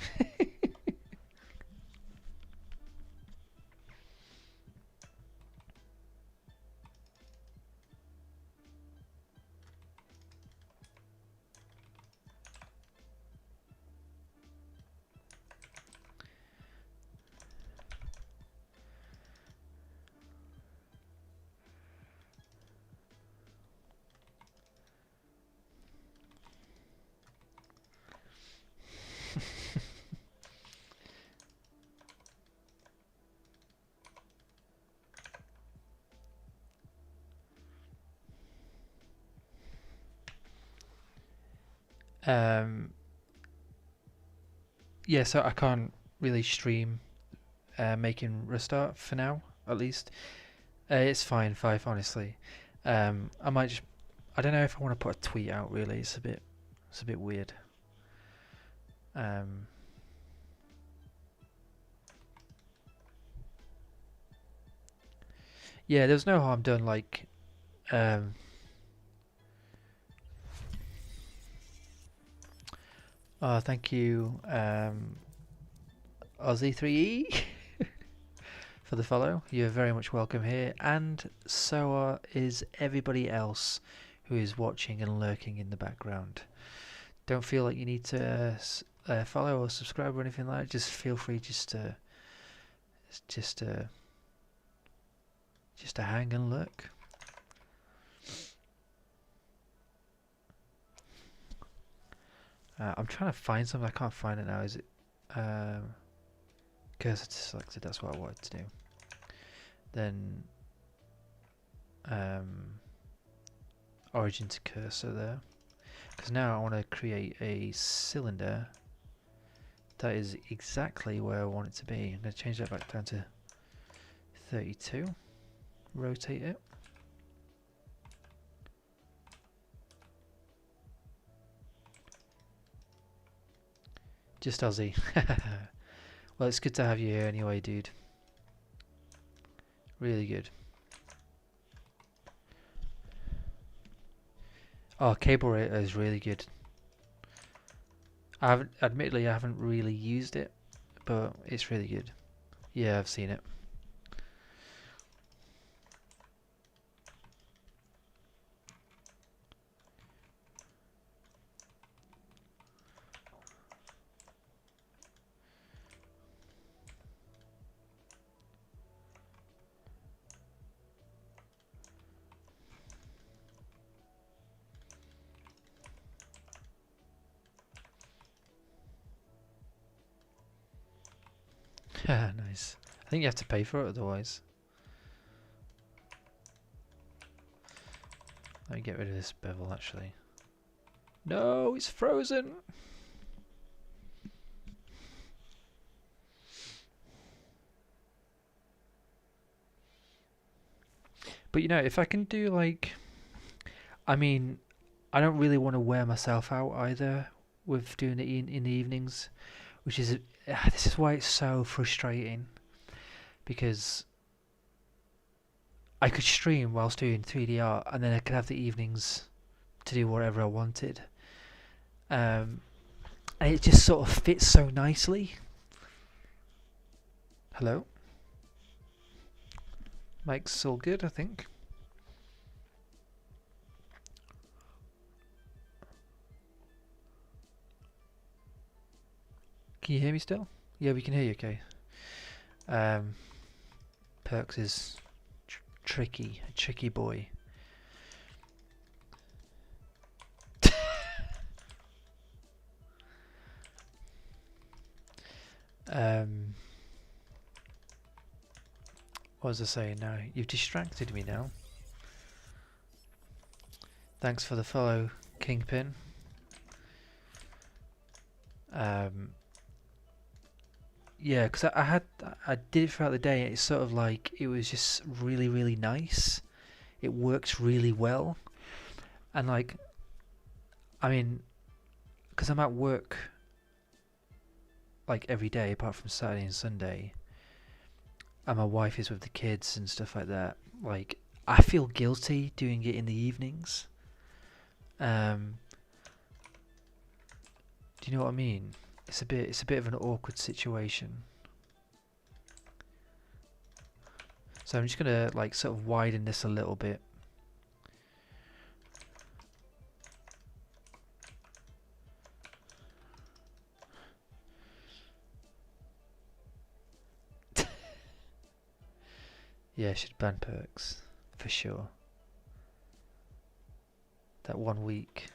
Yeah, so I can't really stream making Rust art for now, at least. It's fine, Fife, honestly. I might just, I don't know if I want to put a tweet out really. It's a bit weird. Yeah, there's no harm done. Like, oh, thank you, Aussie3E, for the follow. You're very much welcome here, and so is everybody else who is watching and lurking in the background. Don't feel like you need to follow or subscribe or anything like that. Just feel free just to hang and look. I'm trying to find something. I can't find it now. Is it cursor to selected? That's what I wanted to do. Then origin to cursor there. Because now I want to create a cylinder that is exactly where I want it to be. I'm going to change that back down to 32. Rotate it. Just Aussie. Well, it's good to have you here anyway, dude. Really good. Oh, Cable Rater is really good. Admittedly, I haven't really used it, but it's really good. Yeah, I've seen it. Nice. I think you have to pay for it otherwise. Let me get rid of this bevel actually. No, it's frozen! But you know, if I can do like... I mean, I don't really want to wear myself out either with doing it in the evenings. Which is... this is why it's so frustrating. Because I could stream whilst doing 3D art, and then I could have the evenings to do whatever I wanted. And it just sort of fits so nicely. Hello? Mike's all good, I think. Can you hear me still? Yeah, we can hear you okay. Perks is tricky, a tricky boy. What was I saying now? You've distracted me now. Thanks for the follow, Kingpin. Yeah, because I did it throughout the day. It's sort of like it was just really, really nice. it works really well. And like, I mean, because I'm at work like every day apart from Saturday and Sunday, and my wife is with the kids and stuff like that, like I feel guilty doing it in the evenings. Do you know what I mean? It's a bit of an awkward situation. So I'm just gonna like sort of widen this a little bit. Yeah, I should ban perks for sure. That 1 week.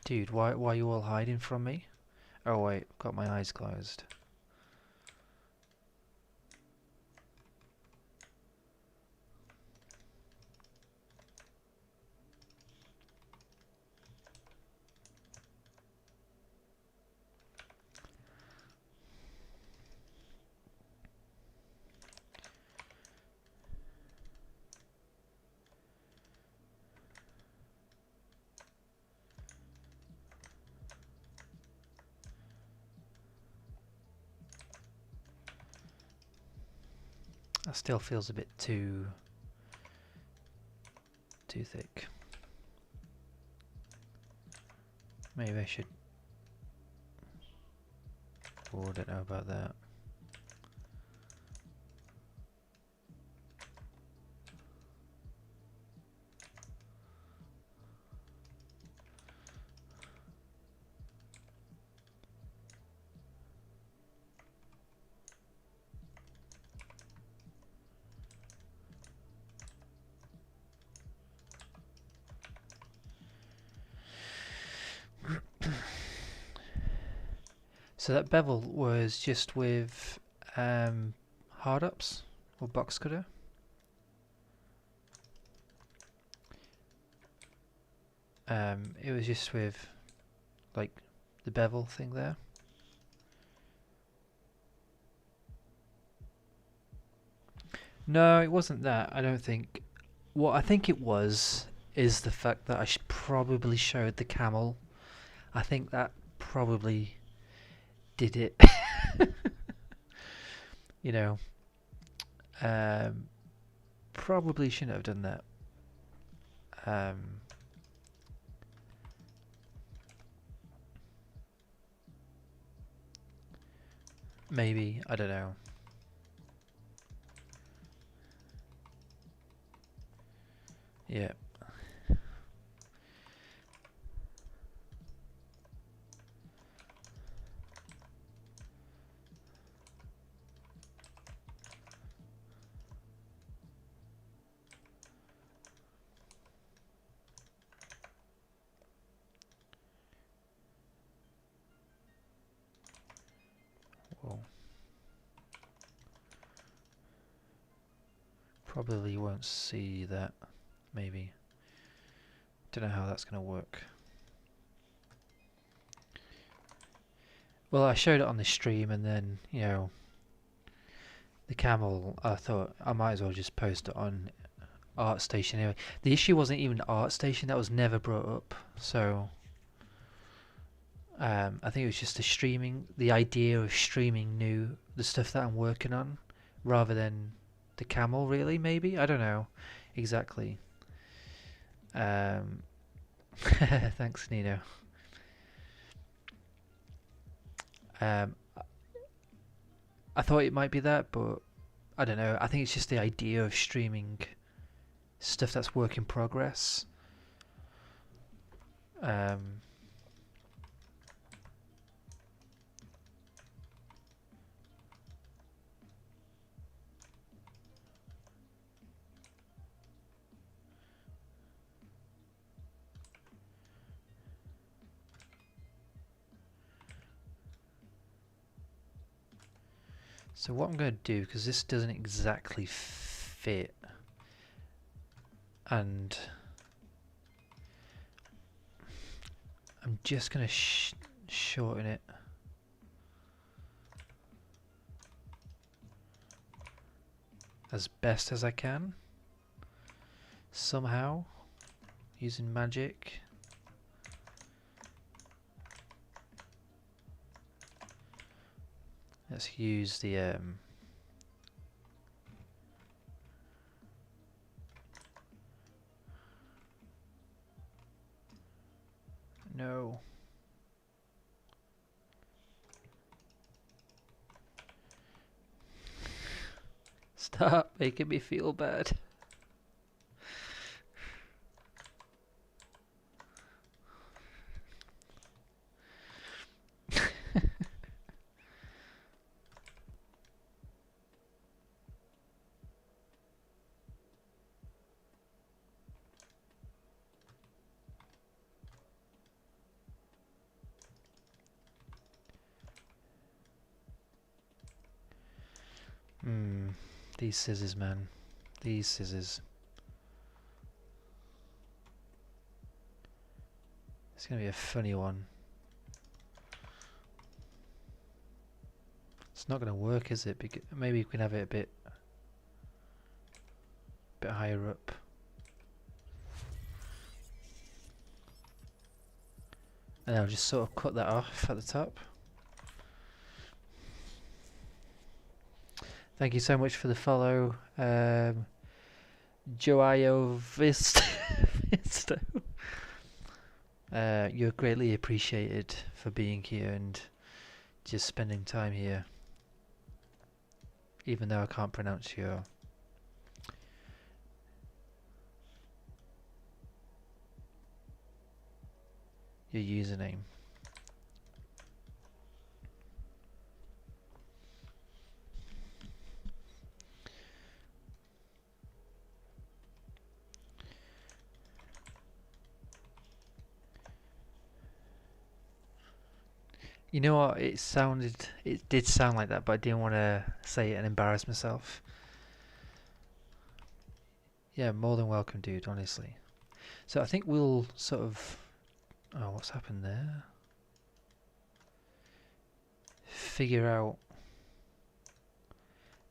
Dude, why are you all hiding from me? Oh wait, I've got my eyes closed. That still feels a bit too thick. Maybe I should... Oh, I don't know about that. So that bevel was just with hard ups or box cutter. It was just with like the bevel thing there. No, it wasn't that. I don't think. What I think it was is the fact that I probably showed the camel. I think that probably did it. You know, probably shouldn't have done that. Maybe, I don't know. Yeah. Whoa. Probably won't see that. Maybe. Don't know how that's going to work. Well, I showed it on the stream, and then, you know, the camel, I thought I might as well just post it on ArtStation anyway. The issue wasn't even ArtStation, that was never brought up. So, I think it was just the idea of streaming the stuff that I'm working on, rather than the camel, really, maybe? I don't know exactly. Thanks, Nino. I thought it might be that, but I don't know. I think it's just the idea of streaming stuff that's work in progress. So what I'm going to do, because this doesn't exactly fit, and I'm just going to shorten it as best as I can. Somehow, using magic. Let's use the no. Stop making me feel bad. These scissors, man. These scissors. It's gonna be a funny one. It's not gonna work, is it? Because maybe we can have it a bit higher up. And I'll just sort of cut that off at the top. Thank you so much for the follow, Joio Visto. You're greatly appreciated for being here and just spending time here, even though I can't pronounce your username. You know what? It did sound like that, but I didn't want to say it and embarrass myself. Yeah, more than welcome, dude, honestly. So I think we'll sort of... Oh, what's happened there? Figure out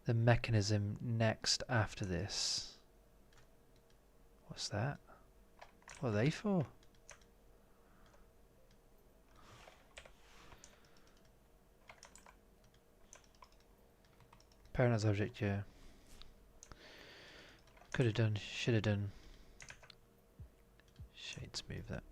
the mechanism next after this. What's that? What are they for? Parent as object, yeah. Could have done, should have done. Shade smooth that.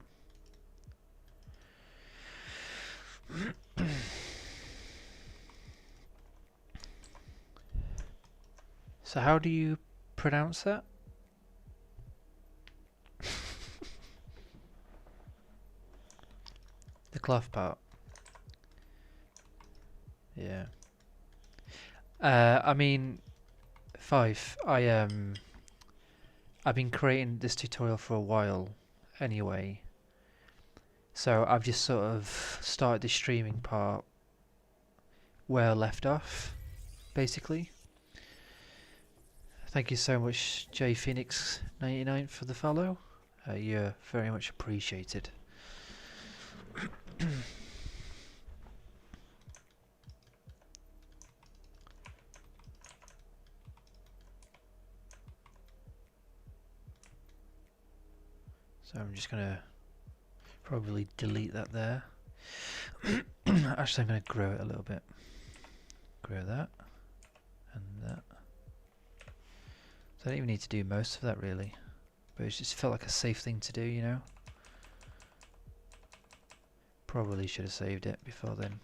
So how do you pronounce that? The cloth part. Yeah. I mean, Fife, I've been creating this tutorial for a while anyway. So I've just sort of started the streaming part where I left off, basically. Thank you so much, JPhoenix99, for the follow. You're very much appreciated. So I'm just gonna probably delete that there. Actually, I'm gonna grow it a little bit. Grow that and that. So I don't even need to do most of that really, but it just felt like a safe thing to do, you know. Probably should have saved it before then.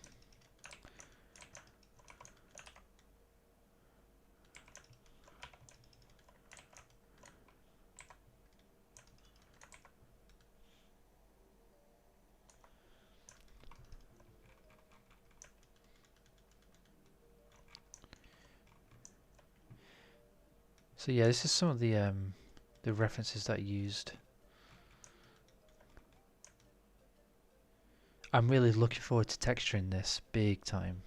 So yeah, this is some of the references that I used. I'm really looking forward to texturing this big time.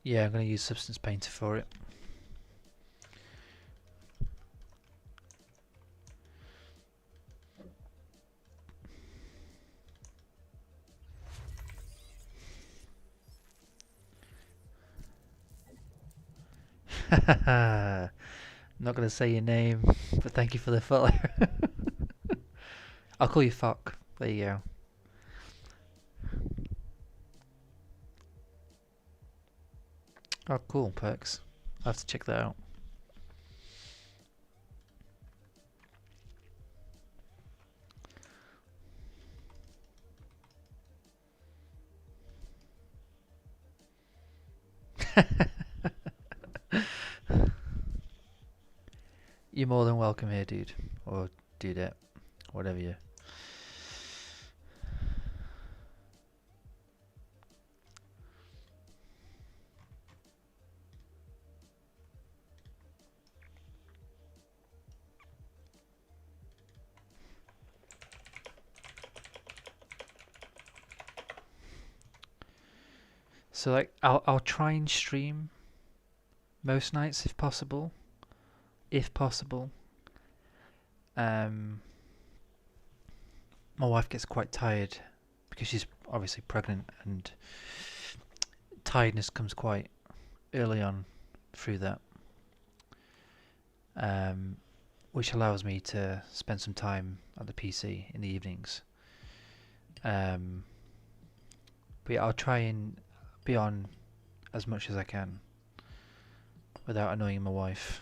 Yeah, I'm going to use Substance Painter for it. Not gonna say your name, but thank you for the follow. I'll call you Fuck. There you go. Oh, cool, Perks. I'll have to check that out. You're more than welcome here, dude. Or dudette. Whatever you... So like I'll try and stream most nights if possible. If possible. My wife gets quite tired because she's obviously pregnant, and tiredness comes quite early on through that. Which allows me to spend some time at the PC in the evenings. But yeah, I'll try and be on as much as I can without annoying my wife.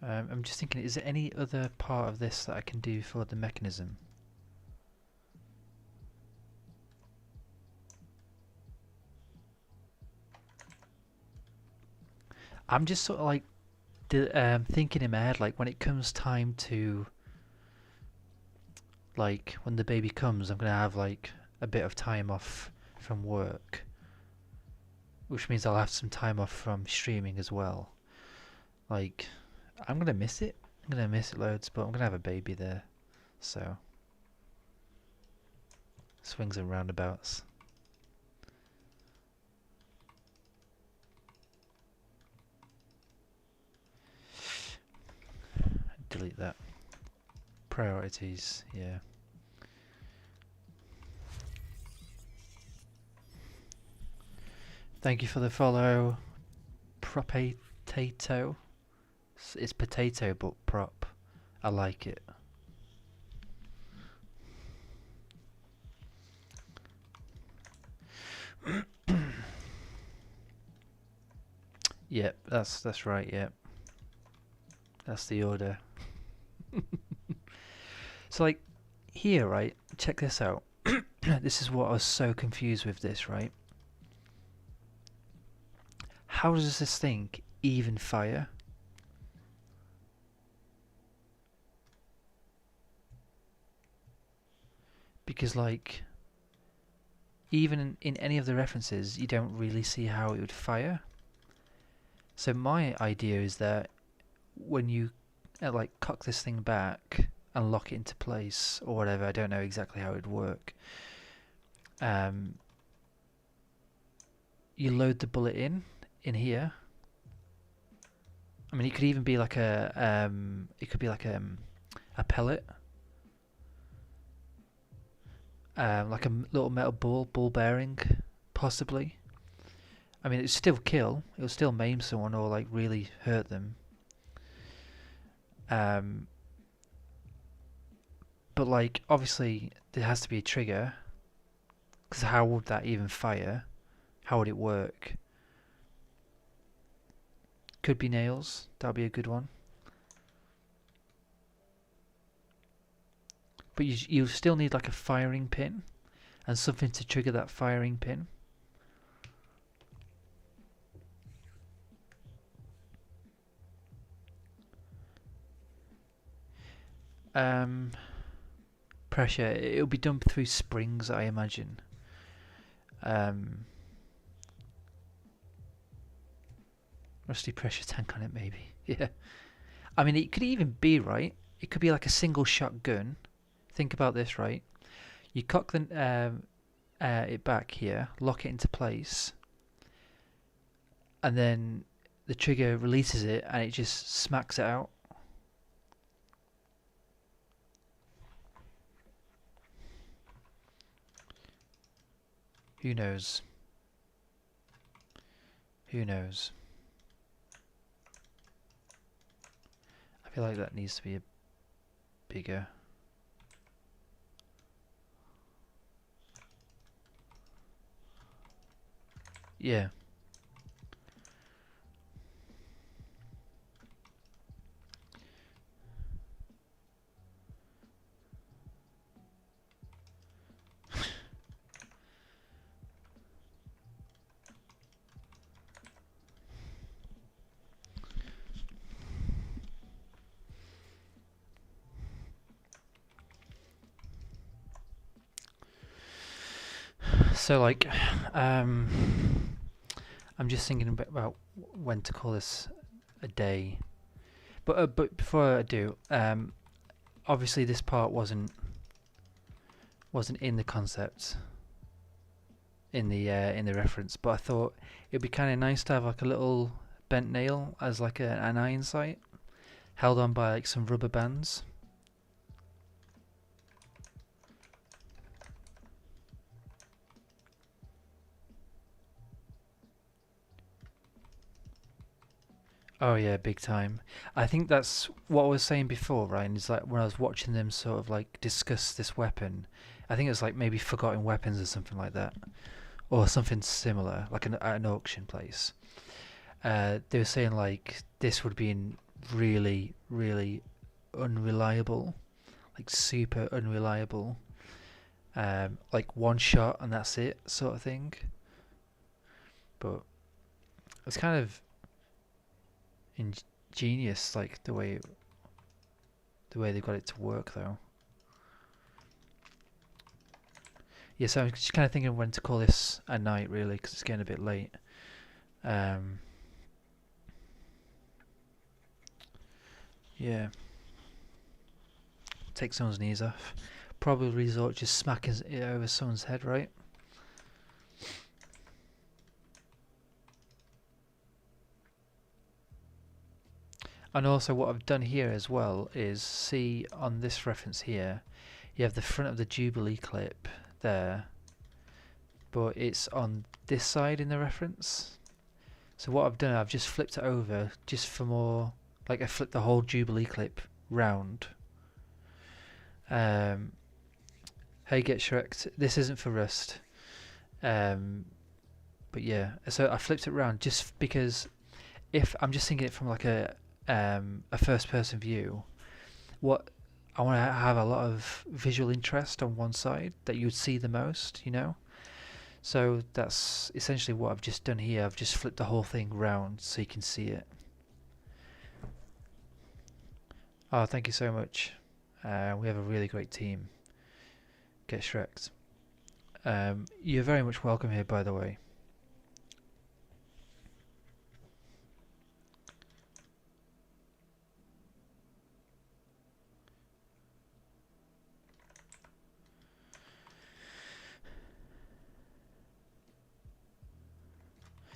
I'm just thinking, is there any other part of this that I can do for the mechanism? I'm just sort of like thinking in my head, like when it comes time to, like when the baby comes, I'm gonna have like a bit of time off from work, which means I'll have some time off from streaming as well. Like, I'm gonna miss it. I'm gonna miss it loads, but I'm gonna have a baby there, so swings and roundabouts. Delete that. Priorities, yeah. Thank you for the follow, Propotato. It's potato but prop. I like it. Yep, that's right. Yep, that's the order. So like here, right? Check this out. This is what I was so confused with this, right? How does this thing even fire? Because like even in any of the references you don't really see how it would fire. So my idea is that when you like cock this thing back and lock it into place or whatever, I don't know exactly how it would work, you load the bullet in here. I mean, it could even be like a pellet, like a little metal ball bearing, possibly. I mean, it'd still kill. It'll still maim someone or like really hurt them. But like, obviously, there has to be a trigger. Because how would that even fire? How would it work? Could be nails. That'd be a good one. But you still need like a firing pin and something to trigger that firing pin. Pressure. It'll be done through springs, I imagine. Rusty pressure tank on it, maybe. Yeah. I mean, it could even be, right? It could be like a single shot gun. Think about this, right? You cock the it back here, lock it into place, and then the trigger releases it, and it just smacks it out. Who knows? Who knows? I feel like that needs to be a bigger. Yeah. So like, I'm just thinking about when to call this a day. But before I do, obviously this part wasn't in the concept in the reference, but I thought it'd be kind of nice to have like a little bent nail as like an iron sight, held on by like some rubber bands. Oh yeah, big time. I think that's what I was saying before, Ryan, is like when I was watching them sort of like discuss this weapon, I think it was like maybe Forgotten Weapons or something like that. Or something similar, like at an auction place. They were saying like this would be really, really unreliable, like super unreliable, like one shot and that's it sort of thing. But it's kind of ingenious, like the way they've got it to work, though. Yeah, so I'm just kind of thinking when to call this a night, really, because it's getting a bit late. Yeah. Take someone's knees off. Probably resort just smacking it over someone's head, right? And also what I've done here as well is, see on this reference here, you have the front of the Jubilee clip there, but it's on this side in the reference. So what I've done, I've just flipped it over just for more, like I flipped the whole Jubilee clip round. Hey, get Shrek'd. This isn't for Rust. But yeah, so I flipped it around just because if I'm just thinking it from like a first person view, what I want to have a lot of visual interest on one side that you would see the most, you know? So that's essentially what I've just done here. I've just flipped the whole thing round so you can see it. Oh, thank you so much. We have a really great team. Get Shrek'd. You're very much welcome here, by the way.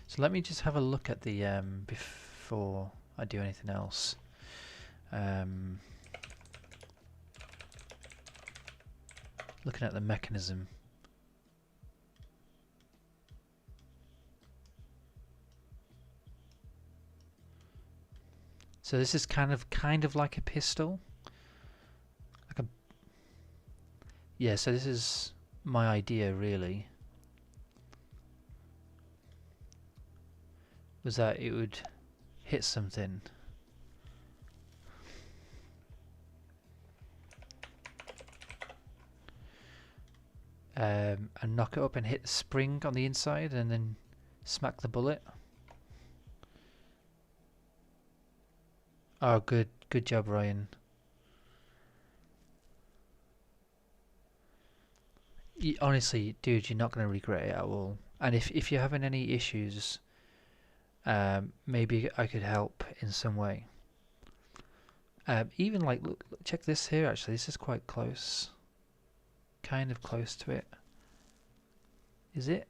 So let me just have a look at the before I do anything else. Looking at the mechanism. So this is kind of like a pistol. Like a yeah, so this is my idea really. Was that it would hit something. And knock it up and hit the spring on the inside and then smack the bullet. Oh, good job, Ryan. Honestly, dude, you're not going to regret it at all. And if you're having any issues, maybe I could help in some way. Even like, look, check this here, actually. This is quite close. Kind of close to it. Is it?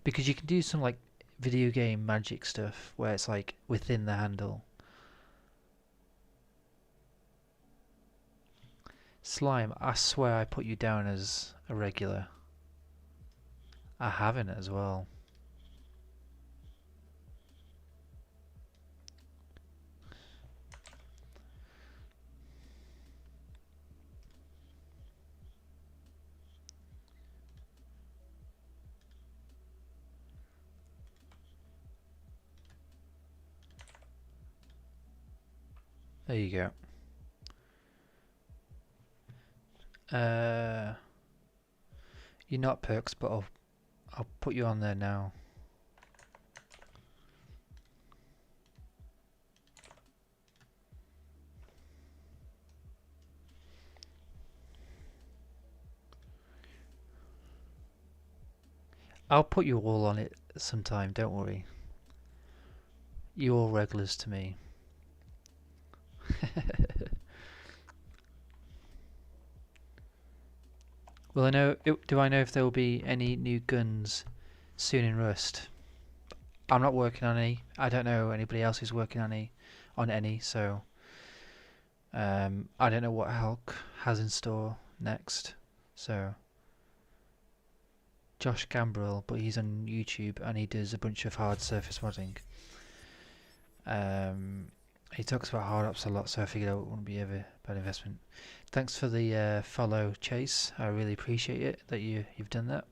Because you can do some like video game magic stuff where it's like within the handle. Slime, I swear I put you down as a regular. I haven't as well. There you go. You're not Perks, but I'll put you on there now. I'll put you all on it sometime, don't worry. You're all regulars to me. Well, do I know if there will be any new guns soon in Rust? I'm not working on any. I don't know anybody else who's working on any, so I don't know what Hulk has in store next. So Josh Gambrill, but he's on YouTube and he does a bunch of hard surface modding. He talks about hard ops a lot, so I figured it wouldn't be ever a bad investment. Thanks for the follow, Chase. I really appreciate it that you've done that.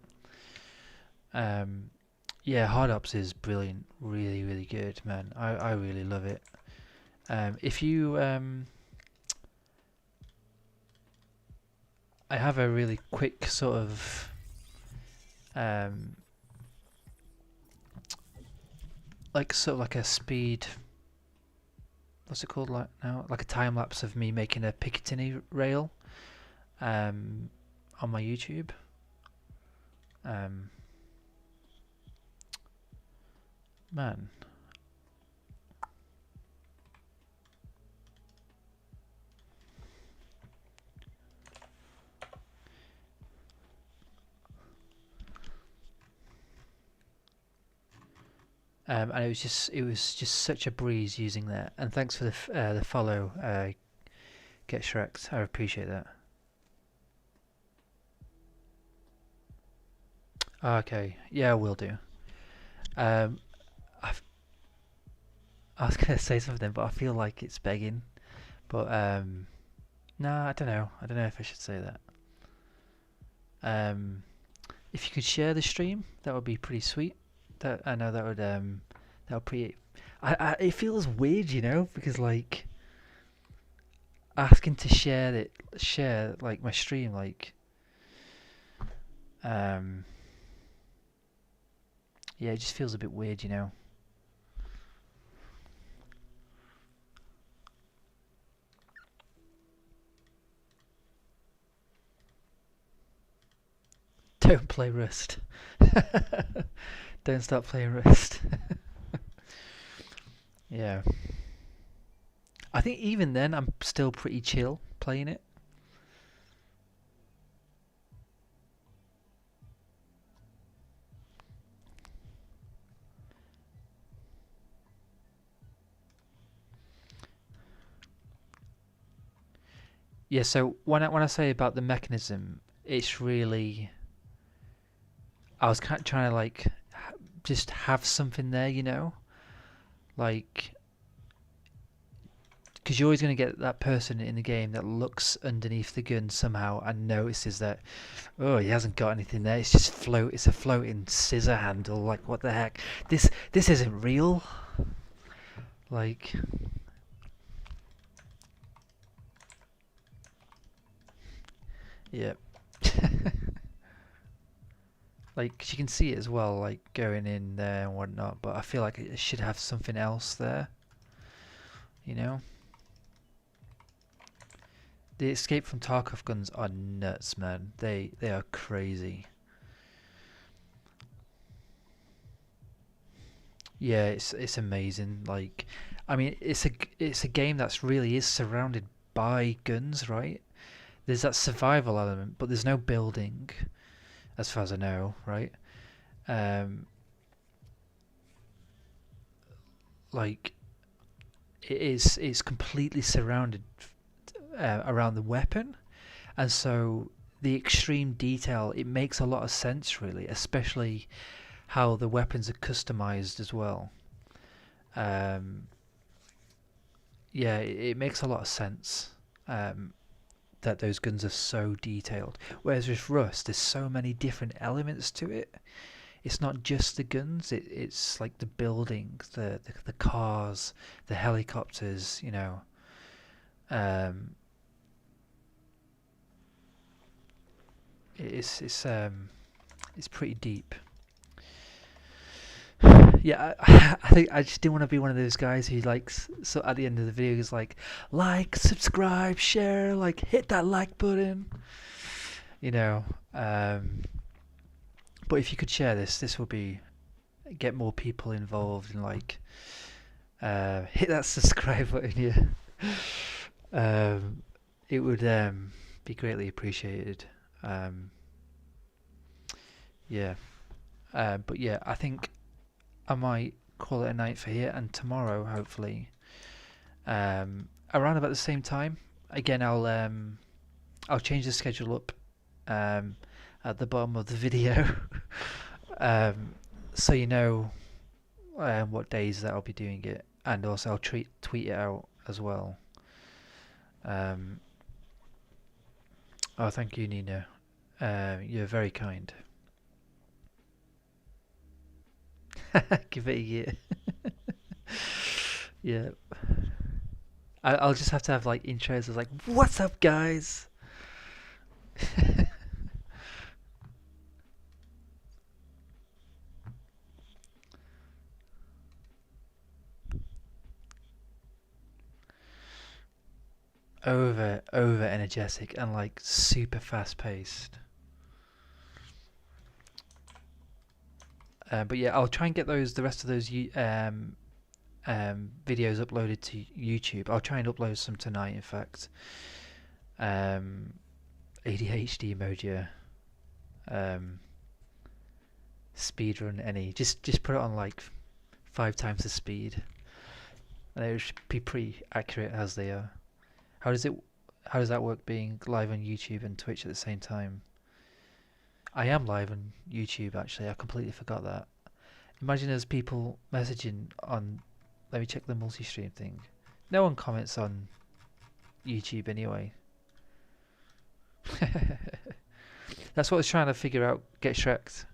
Yeah, hard ops is brilliant, really, really good, man. I really love it. If you I have a really quick sort of like a speed, what's it called like now? Like a time lapse of me making a Picatinny rail on my YouTube. Man. And it was just such a breeze using that. And thanks for the follow, Get Shreked. I appreciate that. Okay, yeah, I will do. I was gonna say something, but I feel like it's begging. But no, I don't know. I don't know if I should say that. If you could share the stream, that would be pretty sweet. That I know that would pretty. It feels weird, you know, because like asking to share like my stream, like yeah, it just feels a bit weird, you know. Don't play Rust. Don't start playing Rust. Yeah. I think even then I'm still pretty chill playing it. Yeah, so when I say about the mechanism, it's really I was kind of trying to like just have something there, you know, like because you're always going to get that person in the game that looks underneath the gun somehow and notices that, oh, he hasn't got anything there. It's just it's a floating scissor handle. Like, what the heck? This isn't real. Like, yeah. Like, 'cause you can see it as well, like going in there and whatnot. But I feel like it should have something else there. You know. The Escape from Tarkov guns are nuts, man. They are crazy. Yeah, it's amazing. Like, I mean, it's a game that's really is surrounded by guns, right? There's that survival element, but there's no building, as far as I know, right? Like, it's completely surrounded around the weapon, And so the extreme detail, it makes a lot of sense really, especially how the weapons are customized as well. Yeah, it makes a lot of sense that those guns are so detailed. Whereas with Rust, there's so many different elements to it. It's not just the guns, it's like the buildings, the cars, the helicopters, you know. It's pretty deep. Yeah, I think I just didn't want to be one of those guys who likes, so at the end of the video is like, subscribe, share, like hit that like button, you know. But if you could share this will be get more people involved and like hit that subscribe button. Yeah, it would be greatly appreciated. Yeah, but yeah, I think I might call it a night for here, and tomorrow hopefully around about the same time again I'll change the schedule up at the bottom of the video so you know what days that I'll be doing it, and also I'll tweet it out as well. Oh, thank you, Nina. You're very kind. Give it a year. Yeah. I'll just have to have like intros of like, "What's up, guys?" over energetic and like super fast paced. But yeah, I'll try and get the rest of those videos uploaded to YouTube. I'll try and upload some tonight, in fact. ADHD emoji. Speedrun any. Just put it on like 5 times the speed, and it should be pretty accurate as they are. How does that work being live on YouTube and Twitch at the same time? I am live on YouTube actually. I completely forgot that. Imagine there's people messaging on. Let me check the multi-stream thing. No one comments on YouTube anyway. That's what I was trying to figure out. Get Shrek'd,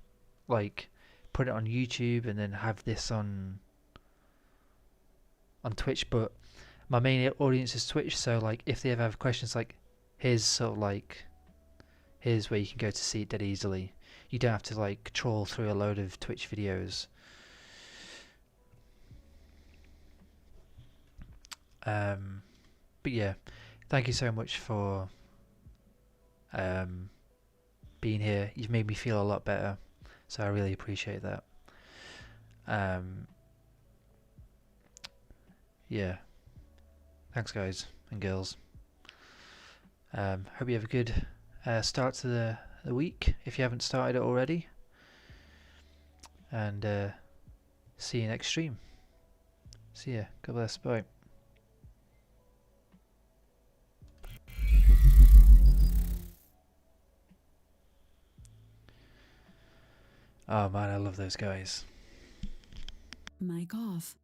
like put it on YouTube and then have this on Twitch. But my main audience is Twitch, so like if they ever have questions, like here's where you can go to see it dead easily. You don't have to like trawl through a load of Twitch videos. But yeah, thank you so much for being here. You've made me feel a lot better, so I really appreciate that. Yeah, thanks guys and girls. Hope you have a good start to the week if you haven't started it already, and see you next stream. See ya. God bless. Bye. Oh man, I love those guys. Mic off.